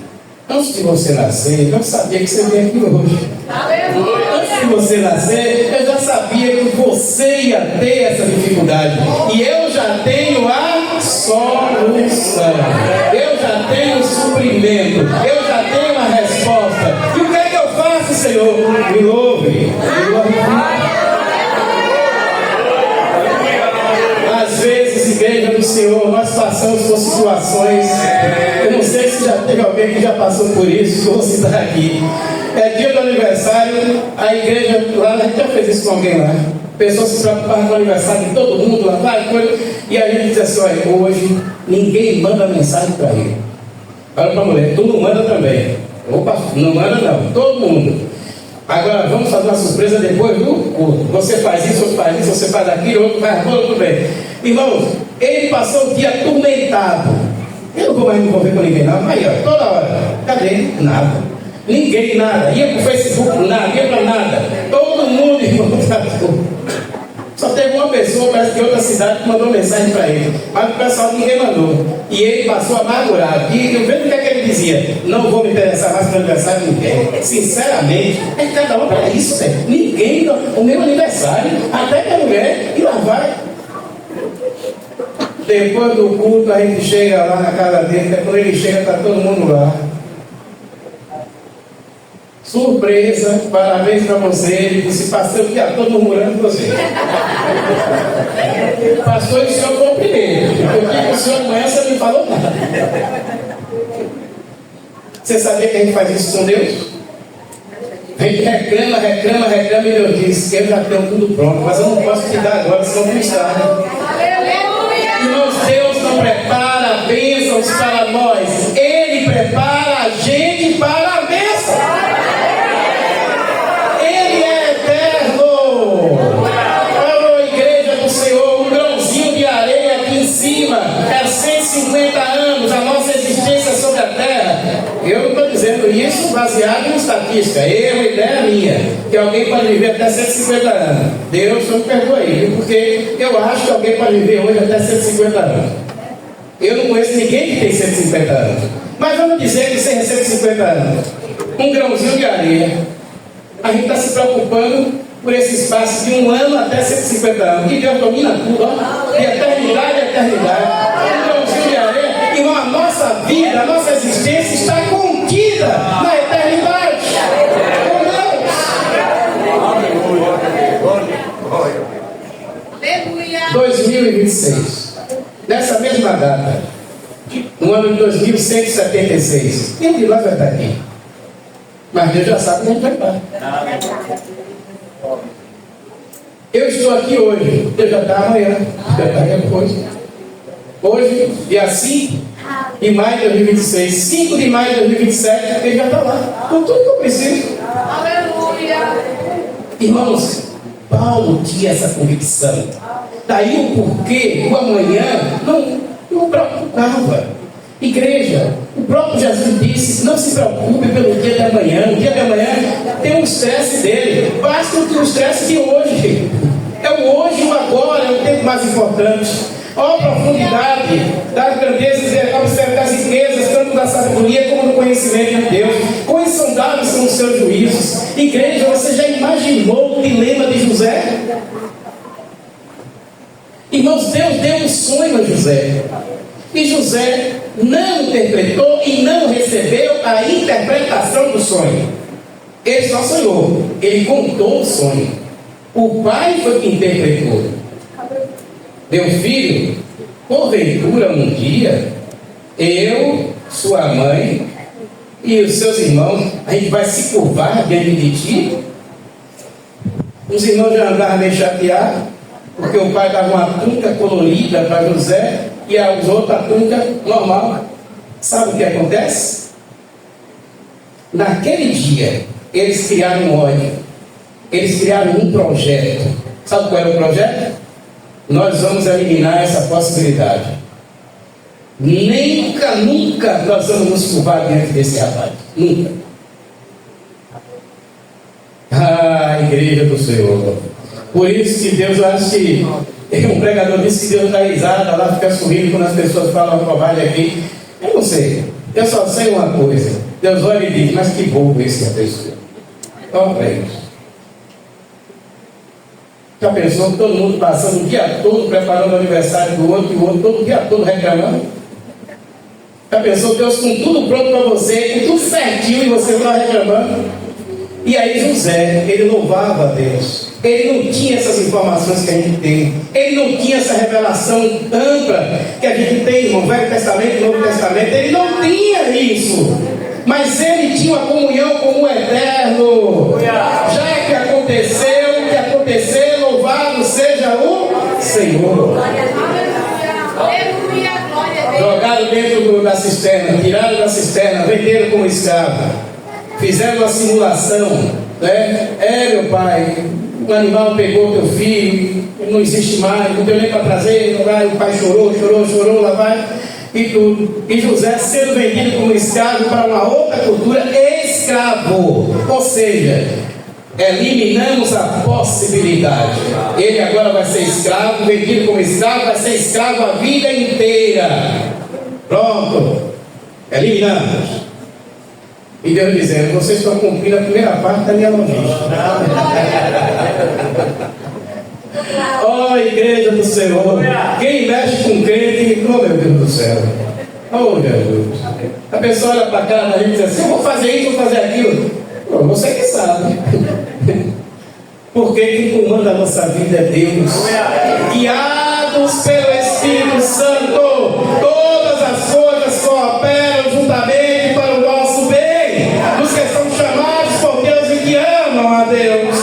Antes de você nascer, eu sabia que você veio aqui hoje. Antes de você nascer, eu já sabia que você ia ter essa dificuldade. E eu já tenho a solução. Eu já tenho o suprimento. Eu já tenho a resposta. E o que é que eu faço, Senhor? Me louve. Me glorifique. Às vezes, igreja do Senhor, nós passamos por situações. Eu não sei se já teve alguém que já passou por isso, que eu vou citar aqui. É dia do aniversário, a igreja lá, a gente já fez isso com alguém lá. A pessoa se preocupava com o aniversário de todo mundo lá, vai, coisa. E a gente diz assim: olha, hoje ninguém manda mensagem para ele. Fala para a mulher: tu não manda também. Opa, não manda não, todo mundo. Agora vamos fazer uma surpresa depois do culto. Você faz isso, você faz aquilo, outro faz tudo bem. Irmãos, ele passou o dia atormentado. Eu não vou mais me envolver com ninguém não. Aí, ó, toda hora. Cadê? Nada. Ninguém, nada. Ia pro Facebook, nada. Ia pra nada. Todo mundo, irmão, tá tudo. Só teve uma pessoa, parece que outra cidade, que mandou mensagem para ele. Mas o pessoal ninguém mandou. E ele passou amargurado. E eu vejo o que é que ele dizia: não vou me interessar mais pelo aniversário de ninguém. Sinceramente, é cada um para isso, velho. Ninguém, o meu aniversário, até minha mulher, e lá vai. Depois do culto, a gente chega lá na casa dele. Quando ele chega, está todo mundo lá. Surpresa, parabéns para você. Ele disse: passei o dia todo murmurando com você. Pastor, o senhor foi o primeiro. Eu disse que o senhor amanhã, você não me falou nada. Você sabia que a gente faz isso com Deus? A gente reclama, e Deus diz: eu já tenho tudo pronto, mas eu não posso te dar agora, senão não está. Irmãos, Deus não prepara bênçãos para nós, Ele prepara a gente para a bênção. Ele é eterno. Falou, igreja do Senhor, um grãozinho de areia aqui em cima, é 150 anos a nossa existência sobre a terra. Eu não estou dizendo isso baseado em estatística, a ideia minha, que alguém pode viver até 150 anos. Deus só me perdoa aí, porque eu acho que alguém pode viver hoje até 150 anos. Eu não conheço ninguém que tem 150 anos. Mas vamos dizer que sem 150 anos, um grãozinho de areia, a gente está se preocupando por esse espaço de 1 ano até 150 anos. Que Deus domina tudo, ó, de eternidade a eternidade. Um grãozinho de areia. Irmão, a nossa vida, a nossa existência está contida na eternidade. Com Deus. 2026. Nessa mesma data, no ano de 2176. Quem de nós vai estar aqui? Mas Deus já sabe que a gente vai estar. Eu estou aqui hoje, Deus já está amanhã, já está depois. Hoje, dia 5 de maio de 2026, 5 de maio de 2027, ele já está lá, com tudo que eu preciso. Aleluia. Irmãos, Paulo tinha essa convicção. Daí o porquê, o amanhã, não preocupava. Igreja, o próprio Jesus disse: não se preocupe pelo dia de amanhã. O dia de amanhã tem um estresse dele. Basta o estresse de hoje. É o hoje e o agora, é o tempo mais importante. Olha a profundidade das grandezas, das riquezas, tanto da sabedoria como do conhecimento de Deus. Quão insondáveis são os seus juízos. Igreja, você já imaginou o dilema de José? Irmãos, Deus deu um sonho a José. E José não interpretou e não recebeu a interpretação do sonho. Ele só sonhou, ele contou o sonho. O pai foi quem interpretou. Meu filho, porventura um dia, eu, sua mãe e os seus irmãos, a gente vai se curvar diante de ti? Os irmãos já andavam meio chateados, porque o pai dava uma túnica colorida para José e aos outros a túnica normal. Sabe o que acontece? Naquele dia, eles criaram um ódio, eles criaram um projeto. Sabe qual é o projeto? Nós vamos eliminar essa possibilidade. Nunca nós vamos nos curvar diante desse rapaz. Nunca. Ah, igreja do Senhor. Por isso que Deus, acha que um pregador disse que Deus dá risada lá, fica sorrindo quando as pessoas falam bobagem aqui. Eu não sei. Eu só sei uma coisa. Deus olha e diz: mas que bobo esse que é pessoa. Olha para isso. Já pensou todo mundo passando o dia todo preparando o aniversário do outro e o outro todo o dia todo reclamando? Já pensou Deus com tudo pronto para você, com tudo certinho e você lá reclamando? E aí José, ele louvava a Deus. Ele não tinha essas informações que a gente tem. Ele não tinha essa revelação ampla que a gente tem no Velho Testamento e Novo Testamento. Ele não tinha isso. Mas ele tinha uma comunhão com o Eterno. Já que aconteceu, o que acontecer, louvado seja o Senhor. Jogaram dentro da cisterna, tiraram da cisterna, venderam como escravo. Fizeram uma simulação, né? Meu pai, o animal pegou teu filho, não existe mais, não deu nem para trazer, não vai. O pai chorou, lá vai, e tudo. E José sendo vendido como escravo para uma outra cultura, escravo. Ou seja, Eliminamos a possibilidade. Ele agora vai ser escravo, vendido como escravo, vai ser escravo a vida inteira. Pronto. Eliminamos. E Deus dizendo: vocês estão cumprindo a primeira parte da minha logística. Oh, igreja do Senhor, quem mexe com crente, oh meu Deus do céu, oh Jesus. A pessoa olha para cá da gente e diz assim: eu vou fazer isso, vou fazer aquilo. Oh, você que sabe. Porque quem comanda a nossa vida é Deus. Guiados pelo Espírito Santo, todas as coisas cooperam juntamente para o nosso bem, dos que são chamados por Deus e que amam a Deus.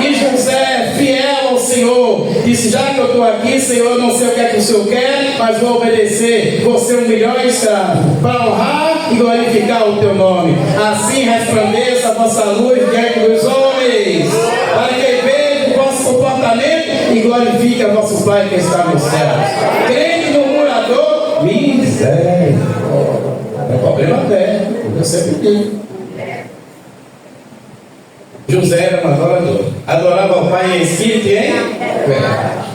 E José, fiel ao Senhor, disse: já que eu estou aqui, Senhor, eu não sei o que é que o Senhor quer, mas vou obedecer, vou ser o melhor escravo, para honrar e glorificar o teu nome. Assim resplandeça a vossa luz diante dos homens, para que vejam o vosso comportamento e glorifique a vosso Pai que está nos céus. Crente murmurador, miséria. É problema até, eu sempre digo. José era um adorador, adorava o Pai em espírito e em verdade.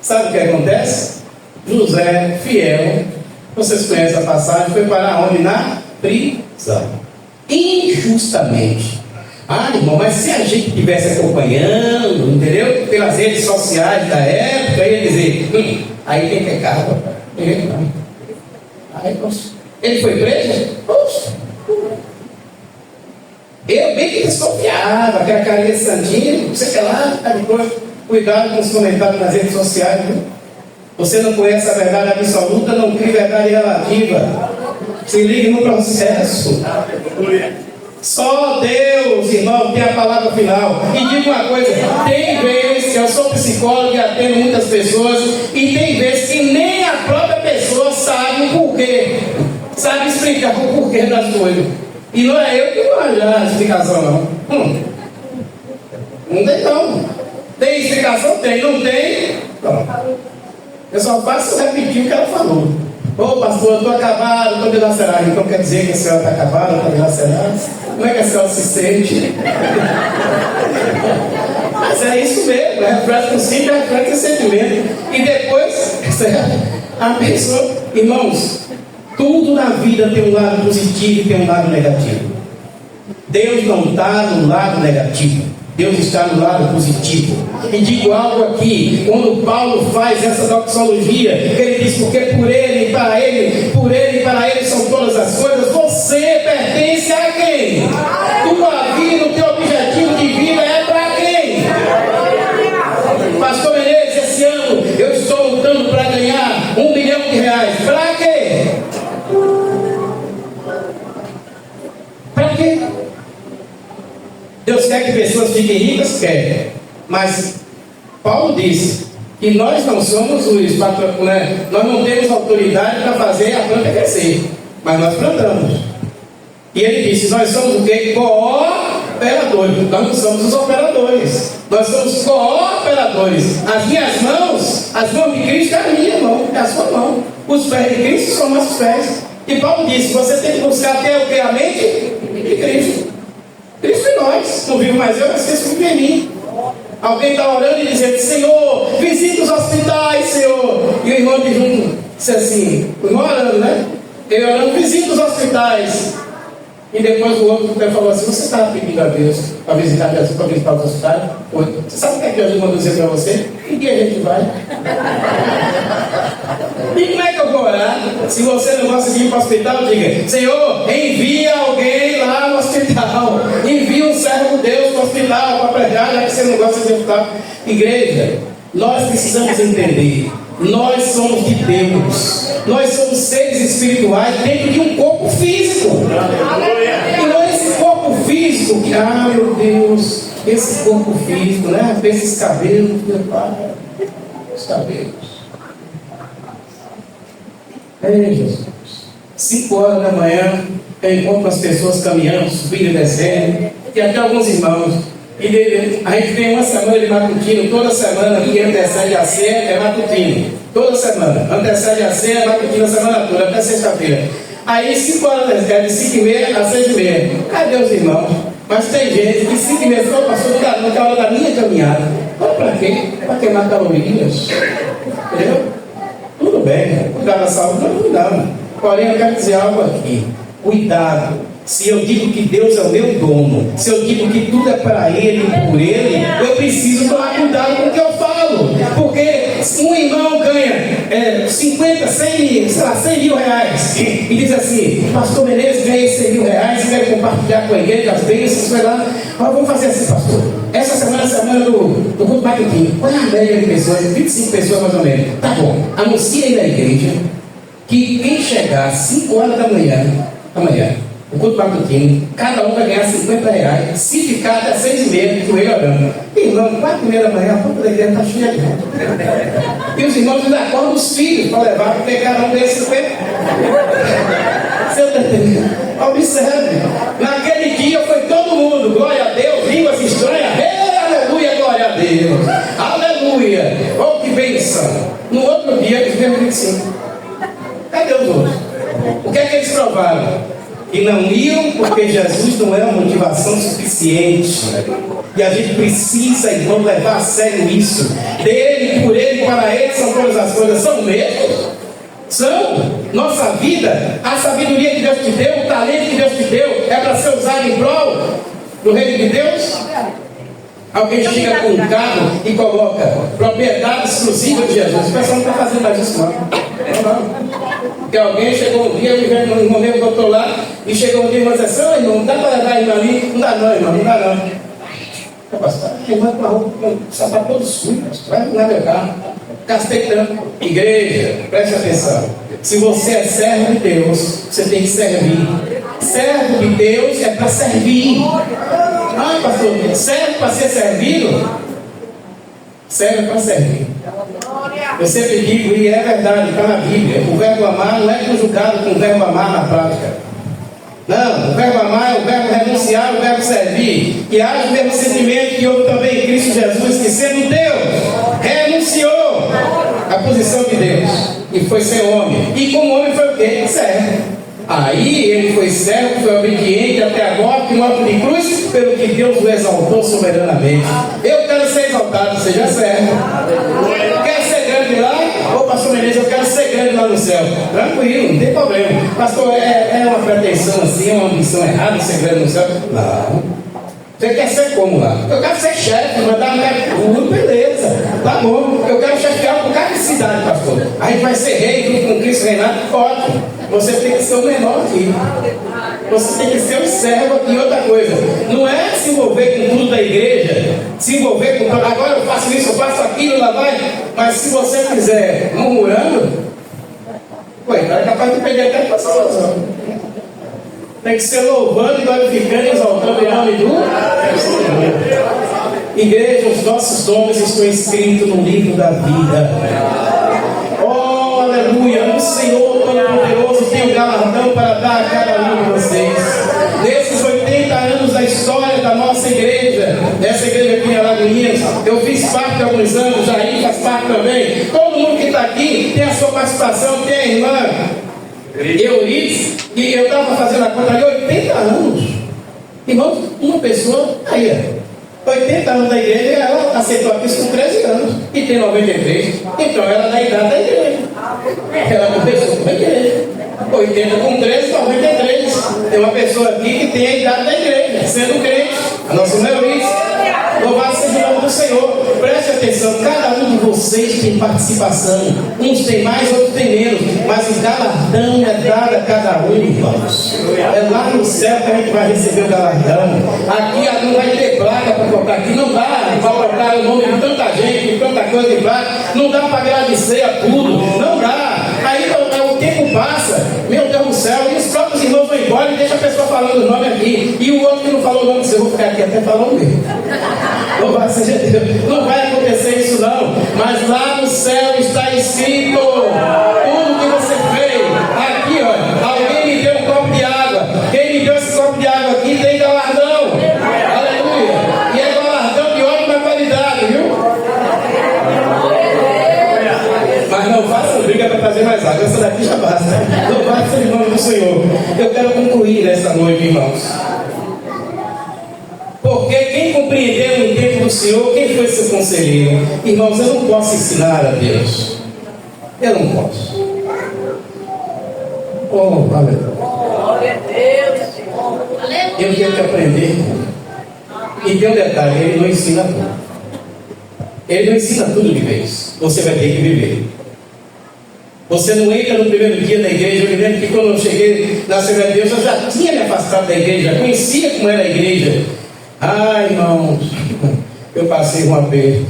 Sabe o que acontece? José, fiel, vocês conhecem a passagem, foi parar onde? Na prisão. Injustamente. Ah, irmão, mas se a gente estivesse acompanhando, entendeu? Pelas redes sociais da época, ia dizer: aí tem pecado. Ele não. Aí, poxa, ele foi preso? Poxa. Eu bem que desconfiava, aquela carinha santinha, não sei o que lá, depois, cuidado com os comentários nas redes sociais, viu? Você não conhece a verdade absoluta, não cria verdade relativa. Se ligue no processo. Só Deus, irmão, tem a palavra final. E digo uma coisa: tem vezes que eu sou psicólogo e atendo muitas pessoas, e tem vezes que nem a própria pessoa sabe o porquê, sabe explicar o porquê das coisas. E não é eu que vou olhar a explicação, não. Não tem não. Tem explicação? Tem. Não tem? Não. Eu só faço repetir o que ela falou. Ô pastor, eu estou acabado, estou dilacerado. Então quer dizer que a senhora está acabada, está dilacerada? Como é que a senhora se sente? Mas é isso mesmo, reflete com si, reflete o sentimento. E depois, a pessoa, irmãos, tudo na vida tem um lado positivo e tem um lado negativo. Deus não está no lado negativo, Deus está no lado positivo. E digo algo aqui: quando Paulo faz essa doxologia, ele diz: porque por ele e para ele, por ele e para ele são todas as coisas. Você pertence a quem? Tua vida, o teu objetivo de vida é para quem? Pastor Menezes, esse ano eu estou lutando para ganhar R$1 milhão. Para quê? Para quê? Deus quer que pessoas fiquem ricas? Quer. Mas Paulo disse que nós não somos os patrões, né? Nós não temos autoridade para fazer a planta crescer, mas nós plantamos. E ele disse: nós somos o quê? Cooperadores. Nós não somos os operadores, nós somos cooperadores. As minhas mãos, as mãos de Cristo é a minha mão, é a sua mão. Os pés de Cristo são nossos pés. E Paulo disse: você tem que buscar até o que? A mente de Cristo. Cristo em nós. Não vivo mais eu, mas Cristo vive em mim. Alguém está orando e dizendo: Senhor, visita os hospitais, Senhor. E o irmão de junto disse assim, o irmão orando, né? Ele orando: visita os hospitais. E depois o outro falou assim: você estava pedindo a Deus para visitar Jesus, para visitar os hospitais? Você sabe o que é que Jesus mandou dizer para você? Que dia a gente vai? E como é que eu vou orar? Se você não gosta de ir para o hospital, diga: Senhor, envia alguém lá no hospital. Envia um servo de Deus para o hospital para pregar, já que você não gosta de hospital. Igreja, nós precisamos entender: nós somos de Deus. Nós somos seres espirituais dentro de um corpo físico. E não é esse corpo físico que, meu Deus, esse corpo físico, né? Esses cabelos, meu pai, os cabelos. Ei, Jesus. 5 horas da manhã, eu encontro as pessoas caminhando, subindo e descendo, e até alguns irmãos. E a gente tem uma semana de matutino, toda semana, que antecede a ceia é matutino. Toda semana, antecede a ceia é matutino a semana toda, até sexta-feira. Aí 5 horas da tarde, de 5h30 a 6h30. Cadê os irmãos? Mas tem gente que se começou, passou na hora da minha caminhada. Mas para quê? Para queimar calorias. Entendeu? Tudo bem, cuidar da saúde, não cuidamos. Porém, eu quero dizer algo aqui. Cuidado. Se eu digo que Deus é o meu dono, se eu digo que tudo é para Ele e por Ele, eu preciso tomar cuidado com o que eu falo. Porque um irmão ganha 50, 100, sei lá, 100 mil reais e diz assim: Pastor Menezes ganha 100 mil reais e quer compartilhar com a igreja as bênçãos, vai lá. Mas vamos fazer assim, pastor. Essa semana é a semana do culto marketing. Qual é a média de pessoas? 25 pessoas mais ou menos. Tá bom. Anuncia aí na igreja que quem chegar às 5 horas da manhã, o culto matutino, cada um vai ganhar 50 reais, se ficar até 6h30, com ele orando. Irmão, 4h30 da manhã, a porta da igreja está cheia de gente. E os irmãos ainda acordam os filhos para levar, porque cada um ganha 50. Você está entendendo? Observe, naquele dia foi todo mundo, glória a Deus, línguas estranhas, aleluia, glória a Deus, aleluia, oh que bênção. No outro dia, os mesmos 25. Cadê os outros? O que é que eles provaram? E não iam porque Jesus não é uma motivação suficiente. E a gente precisa, então, levar a sério isso. Dele, por ele, para ele são todas as coisas. São mesmo? São. Nossa vida, a sabedoria que Deus te deu, o talento que Deus te deu, é para ser usado em prol do reino de Deus? Alguém chega com um carro e coloca propriedade exclusiva de Jesus. O pessoal não está fazendo mais isso, não. Não. Porque alguém chegou um dia, o irmão meu botou lá, e chegou um dia e disse assim: ô irmão, não dá para levar a irmã ali? Não dá não, irmão, não dá não. Eu passei, a irmã com a roupa, com o sapato todo sujo, vai arrumar meu carro. Gastei tanto. Igreja, preste atenção. Se você é servo de Deus, você tem que servir. Servo de Deus é para servir. Ah, pastor, serve para ser servido? Serve para servir. Eu sempre digo, e é verdade, está na Bíblia, o verbo amar não é conjugado com o verbo amar na prática. Não, o verbo amar é o verbo renunciar, o verbo servir. Que haja o mesmo sentimento que houve também em Cristo Jesus, que sendo Deus, renunciou à posição de Deus e foi ser homem. E como homem foi o quê? Servo. Aí ele foi servo, foi obediente até a morte, morte de cruz, pelo que Deus o exaltou soberanamente. Eu quero ser exaltado, seja servo. Quer ser grande lá? Ô pastor Menezes, eu quero ser grande lá no céu. Tranquilo, não tem problema. Pastor, é uma pretensão assim, é uma ambição errada ser grande no céu? Não. Você quer ser como lá? Eu quero ser chefe, mandar tudo, beleza, tá bom. Eu quero chefiar um bocado de cidade, pastor. A gente vai ser rei junto com Cristo reinado, ótimo. Você tem que ser o menor aqui. Você tem que ser o servo aqui. Outra coisa, não é se envolver com tudo da igreja, se envolver com tudo. Agora eu faço isso, eu faço aquilo, lá vai. Mas se você fizer murmurando, é capaz de perder até a salvação. Tem que ser louvando e glorificando e exaltando em nome do Igreja, os nossos nomes estão escritos no livro da vida. Oh, aleluia! O Senhor Todo-Poderoso tem um galardão para dar a cada um de vocês. Nesses 80 anos da história da nossa igreja, dessa igreja aqui em Alagoinhas, eu fiz parte há alguns anos, Jair faz parte também. Todo mundo que está aqui tem a sua participação, tem a irmã Euridice, e eu estava fazendo a conta ali, 80 anos. Irmãos, uma pessoa, aí, 80 anos da igreja, ela aceitou a Cristo com 13 anos, e tem 93, então ela é da idade da igreja. Ela começou com a igreja. 80 com 13, 93. Tem uma pessoa aqui que tem a idade da igreja, sendo crente, a nossa irmã Euridice. Louvado seja o nome do Senhor. Preste atenção, cada um de vocês tem participação. Uns tem mais, outros tem menos. Mas o galardão é dado a cada um, irmãos. É lá no céu que a gente vai receber o galardão. Aqui não vai ter placa para colocar. Aqui não dá para colocar o nome de tanta gente, de tanta coisa de placa. Não dá para agradecer a tudo. Não dá. Aí o tempo passa, meu Deus do céu, e os próprios irmãos vão embora e deixa a pessoa falando o nome aqui. E o outro que não falou o nome, eu vou ficar aqui até falar o meu. Louvado seja Deus. Não vai acontecer isso não. Mas lá no céu está escrito tudo que você fez. Aqui, ó, alguém me deu um copo de água. Quem me deu esse copo de água aqui tem galardão. Aleluia. E é galardão de ótima qualidade, viu? Mas não faça briga para trazer mais água. Essa daqui já basta. Não basta em nome do Senhor. Eu quero concluir nessa noite, irmãos. para o Senhor, quem foi seu conselheiro? Irmãos, eu não posso ensinar a Deus. Eu não posso. Oh, valeu. Glória a Deus, Senhor. Eu tenho que aprender. E tem um detalhe, ele não ensina tudo. Ele não ensina tudo de vez. Você vai ter que viver. Você não entra no primeiro dia da igreja. Eu me lembro que quando eu cheguei na Assembleia de Deus, eu já tinha me afastado da igreja, conhecia como era a igreja. Ai, irmãos, eu passei um aperto.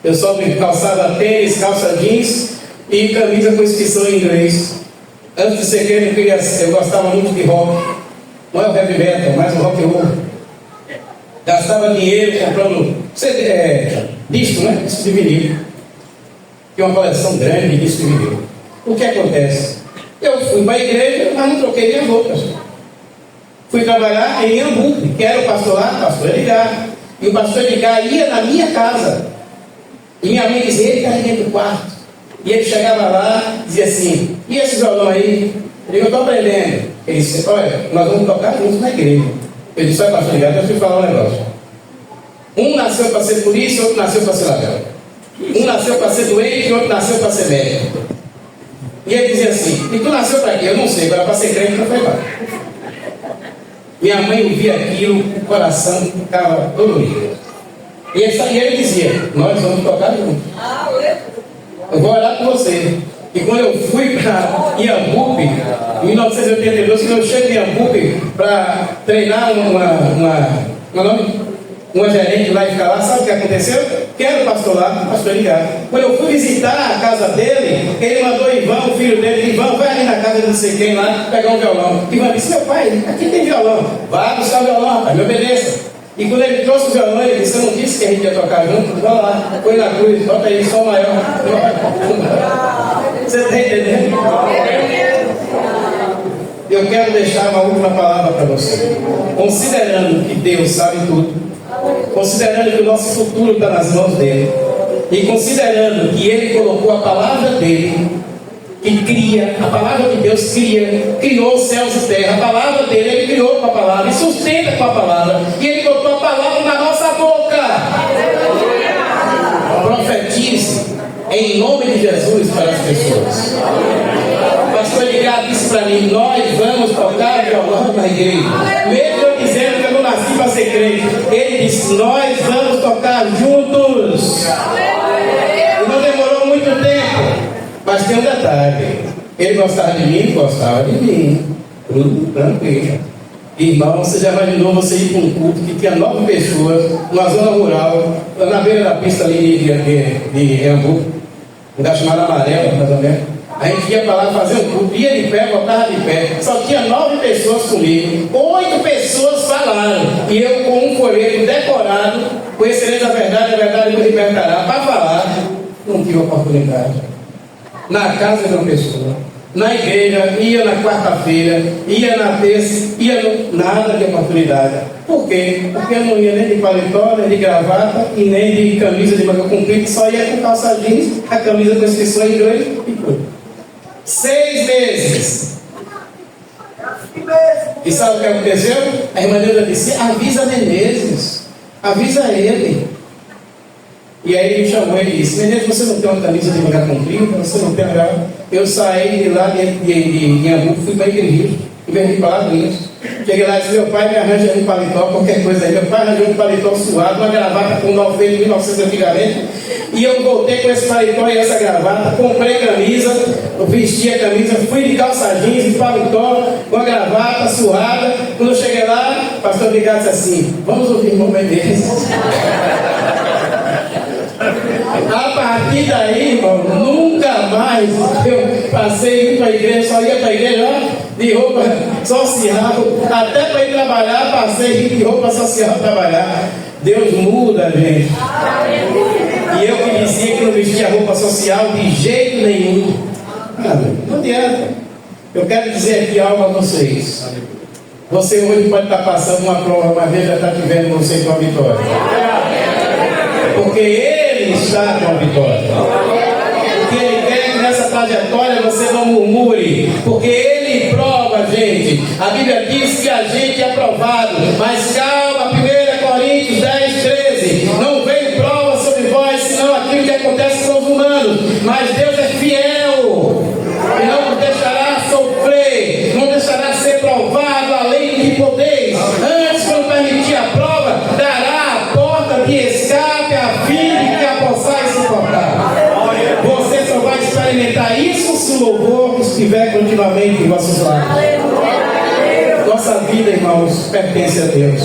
Eu só me calçava tênis, calça jeans e camisa com inscrição em inglês. Antes de ser crente, eu gostava muito de rock. Não é o heavy metal, mas o rock and roll. Gastava dinheiro comprando disco, né? Disco de vinil. Tinha uma coleção grande de disco de vinil. O que acontece? Eu fui para a igreja, mas não troquei minhas roupas. Fui trabalhar em Iambu, que era o pastor lá, o pastor Edgar. E o pastor Edgar ia na minha casa. E minha mãe dizia, ele está dentro do quarto. E ele chegava lá e dizia assim, e esse violão aí? Eu digo, eu estou aprendendo. Ele disse, olha, nós vamos tocar juntos na igreja. Eu disse, olha, pastor Edgar, deixa eu te falar um negócio. Um nasceu para ser polícia, outro nasceu para ser ladrão. Um nasceu para ser doente e outro nasceu para ser médico. E ele dizia assim, e tu nasceu para quê? Eu não sei, agora para ser crente não foi lá. Minha mãe ouvia aquilo, o coração ficava dolorido. E ele dizia, nós vamos tocar juntos. Eu vou orar por você. E quando eu fui para Iambupe, em 1982, quando eu chego em Iambupe para treinar uma gerente lá e ficar lá, sabe o que aconteceu? Que era o pastor lá, o pastor ligado. Quando eu fui visitar a casa dele, ele mandou Ivan, o filho dele, Ivan, vai ali na casa de não sei quem lá, pegar um violão. Ivan disse, meu pai, aqui tem violão. Vai buscar o violão, rapaz, me obedeça. E quando ele trouxe o violão, ele disse, eu não disse que a gente ia tocar junto? Vai lá, põe na cruz, bota aí, sol maior. Você está entendendo? Eu quero deixar uma última palavra para você. Considerando que Deus sabe tudo, considerando que o nosso futuro está nas mãos dele, e considerando que ele colocou a palavra dele, que cria, a palavra de Deus criou os céus e terra, a palavra dele, ele criou com a palavra, e sustenta com a palavra, e ele botou a palavra na nossa boca. Profetize em nome de Jesus para as pessoas. O pastor Edgar disse para mim, nós vamos tocar violão na igreja, mesmo eu dizendo que eu não nasci para ser crente. Ele disse, nós vamos tocar juntos. E não demorou muito tempo. Mas tem um detalhe, ele gostava de mim, gostava de mim, tudo tranquilo. Irmão, você já imaginou você ir para um culto que tinha 9 pessoas, numa zona rural, na beira da pista ali de Iambu, um lugar chamado Amarelo, mais ou menos. A gente ia para lá fazer um culto, ia de pé, voltava de pé, só tinha 9 pessoas comigo, 8 pessoas falaram, e eu com um folheto decorado, conhecereis a verdade me libertará, para falar, não tive oportunidade. Na casa de uma pessoa, na igreja, ia na quarta-feira, ia na terça, nada de oportunidade. Por quê? Porque eu não ia nem de paletó, nem de gravata e nem de camisa de manga comprida, só ia com calça jeans, a camisa com inscrição em inglês e tudo. 6 meses. E sabe o que aconteceu? A irmã Neuza disse, avisa Menezes, avisa ele. E aí ele me chamou e disse, Menezes, você não tem uma camisa de manga comprida, você não tem uma... Eu saí de lá de Iambu, fui para Igreja, em vez de palavrinhas. Cheguei lá e disse, meu pai me arranja um paletó, qualquer coisa aí. Meu pai arranjou um paletó suado, uma gravata com 1900 antigamente. E eu voltei com esse paletó e essa gravata, comprei camisa, eu vesti a camisa, fui de calça jeans, de paletó, com a gravata suada. Quando eu cheguei lá, o pastor Ligado disse assim, vamos ouvir o irmão Menezes. A partir daí, irmão, nunca mais eu passei para a igreja, só ia para a igreja de roupa social, até para ir trabalhar, passei de roupa social para trabalhar. Deus muda, gente. E eu que dizia que não vestia roupa social de jeito nenhum. Não adianta. Eu quero dizer aqui algo a vocês. Você hoje pode estar passando uma prova, mas Deus já está te vendo você com a vitória. Porque Ele está com a vitória. Porque Ele quer que nessa trajetória você não murmure. Porque Ele prova, gente. A Bíblia diz que a gente é aprovado. Mas calma, 1 Coríntios 10, 13. Não podeis. Antes, quando permitir a prova, dará a porta de escape a fim de que a possais suportar. Você só vai experimentar isso se o louvor estiver continuamente em vossos lábios. Nossa vida, irmãos, pertence a Deus.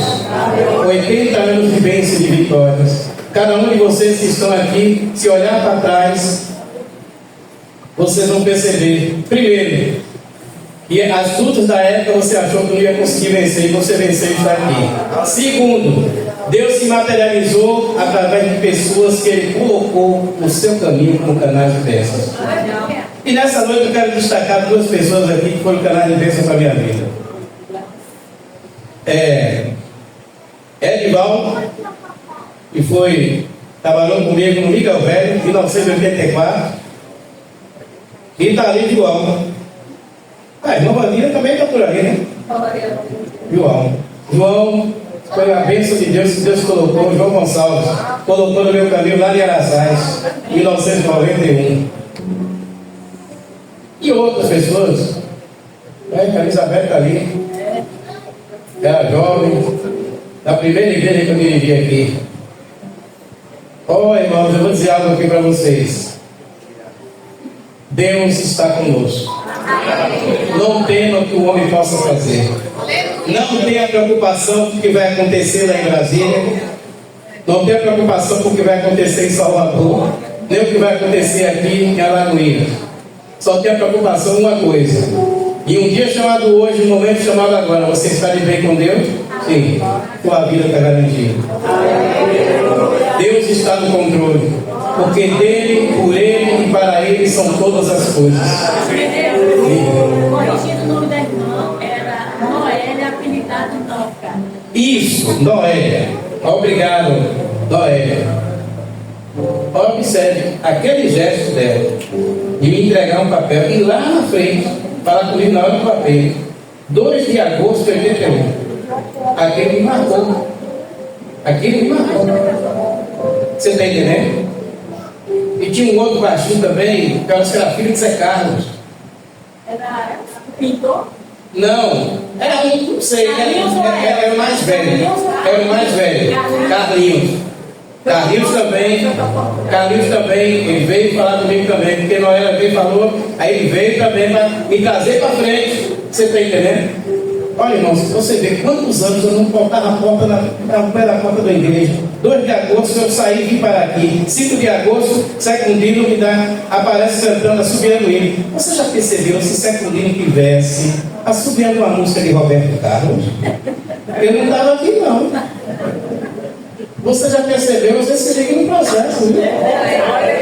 80 anos de bênçãos e de vitórias. Cada um de vocês que estão aqui, se olhar para trás, vocês vão perceber, primeiro, que as lutas da época você achou que não ia conseguir vencer, e você venceu e está aqui. Segundo, Deus se materializou através de pessoas que Ele colocou no seu caminho como canais de bênçãos. E nessa noite eu quero destacar duas pessoas aqui que foram canais de bênçãos para a minha vida. Edivaldo, que trabalhou comigo no Miguel Velho, em 1984, e está ali de João. Irmã Vandinha também está por aí, né? João foi a bênção de Deus que Deus colocou, João Gonçalves, colocou no meu caminho lá de Araçais, em 1991. E outras pessoas, a Elizabeth está ali, era jovem, da primeira igreja que eu dirigi aqui. Irmãos, eu vou dizer algo aqui para vocês. Deus está conosco. Não tema o que o homem possa fazer. Não tenha preocupação com o que vai acontecer lá em Brasília. Não tenha preocupação com o que vai acontecer em Salvador. Nem o que vai acontecer aqui em Alagoinhas. Só tenha preocupação uma coisa. E um dia chamado hoje, um momento chamado agora, você está de bem com Deus? Sim. Tua vida está garantida. Deus está no controle. Porque dele, por ele e para ele são todas as coisas. Corrigindo o nome da irmã, era Noélia, apelidada Noca. Isso, Noélia. Obrigado, Noélia. Observe aquele gesto dela de me entregar um papel e lá na frente falar comigo na hora do papel. 2 de agosto de 81. Aquele me marcou. Você está entendendo? E tinha um outro baixinho também, que era filho de Zé Carlos. Era pintor? Não, não sei, era o mais velho. Carlinhos também, ele veio falar comigo também, porque Noela veio e falou, aí ele veio também para me trazer para frente. Você está entendendo? Olha, irmãos, você vê quantos anos eu não botava a porta no pé da porta da igreja. 2 de agosto eu saí e vim para aqui. 5 de agosto, Secundino me aparece cantando, assobiando ele. Você já percebeu se Secundino tivesse assobiando uma música de Roberto Carlos? Eu não estava aqui, não. Você já percebeu? Você se liga no processo, viu?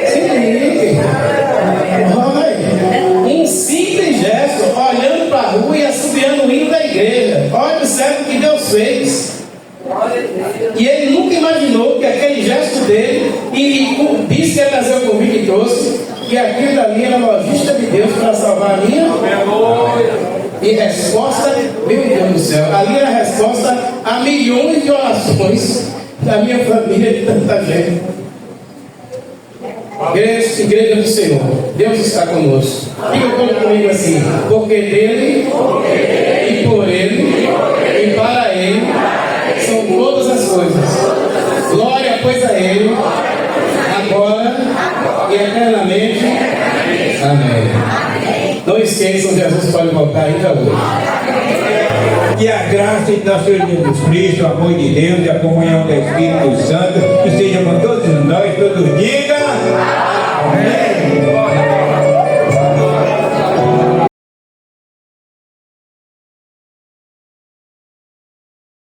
Se ligue. Um simples gesto, olhando para a rua e assobiando o hino da igreja. Olha o certo que Deus fez. E ele nunca imaginou que aquele gesto dele, e disse que ia trazer o convite e trouxe, que aquilo dali era a logística de Deus para salvar a minha. E resposta, meu Deus do céu, ali era a resposta a milhões de orações da minha família e de tanta gente. Igreja do Senhor, Deus está conosco. Diga comigo assim: porque dele, e por ele, e para ele, são todas as coisas. Glória, pois, a ele, agora e eternamente. Amém. Não esqueçam, Jesus pode voltar ainda hoje. Que a graça de nosso Senhor Jesus Cristo, o amor de Deus e a comunhão do Espírito Santo esteja com todos nós, todos digam amém.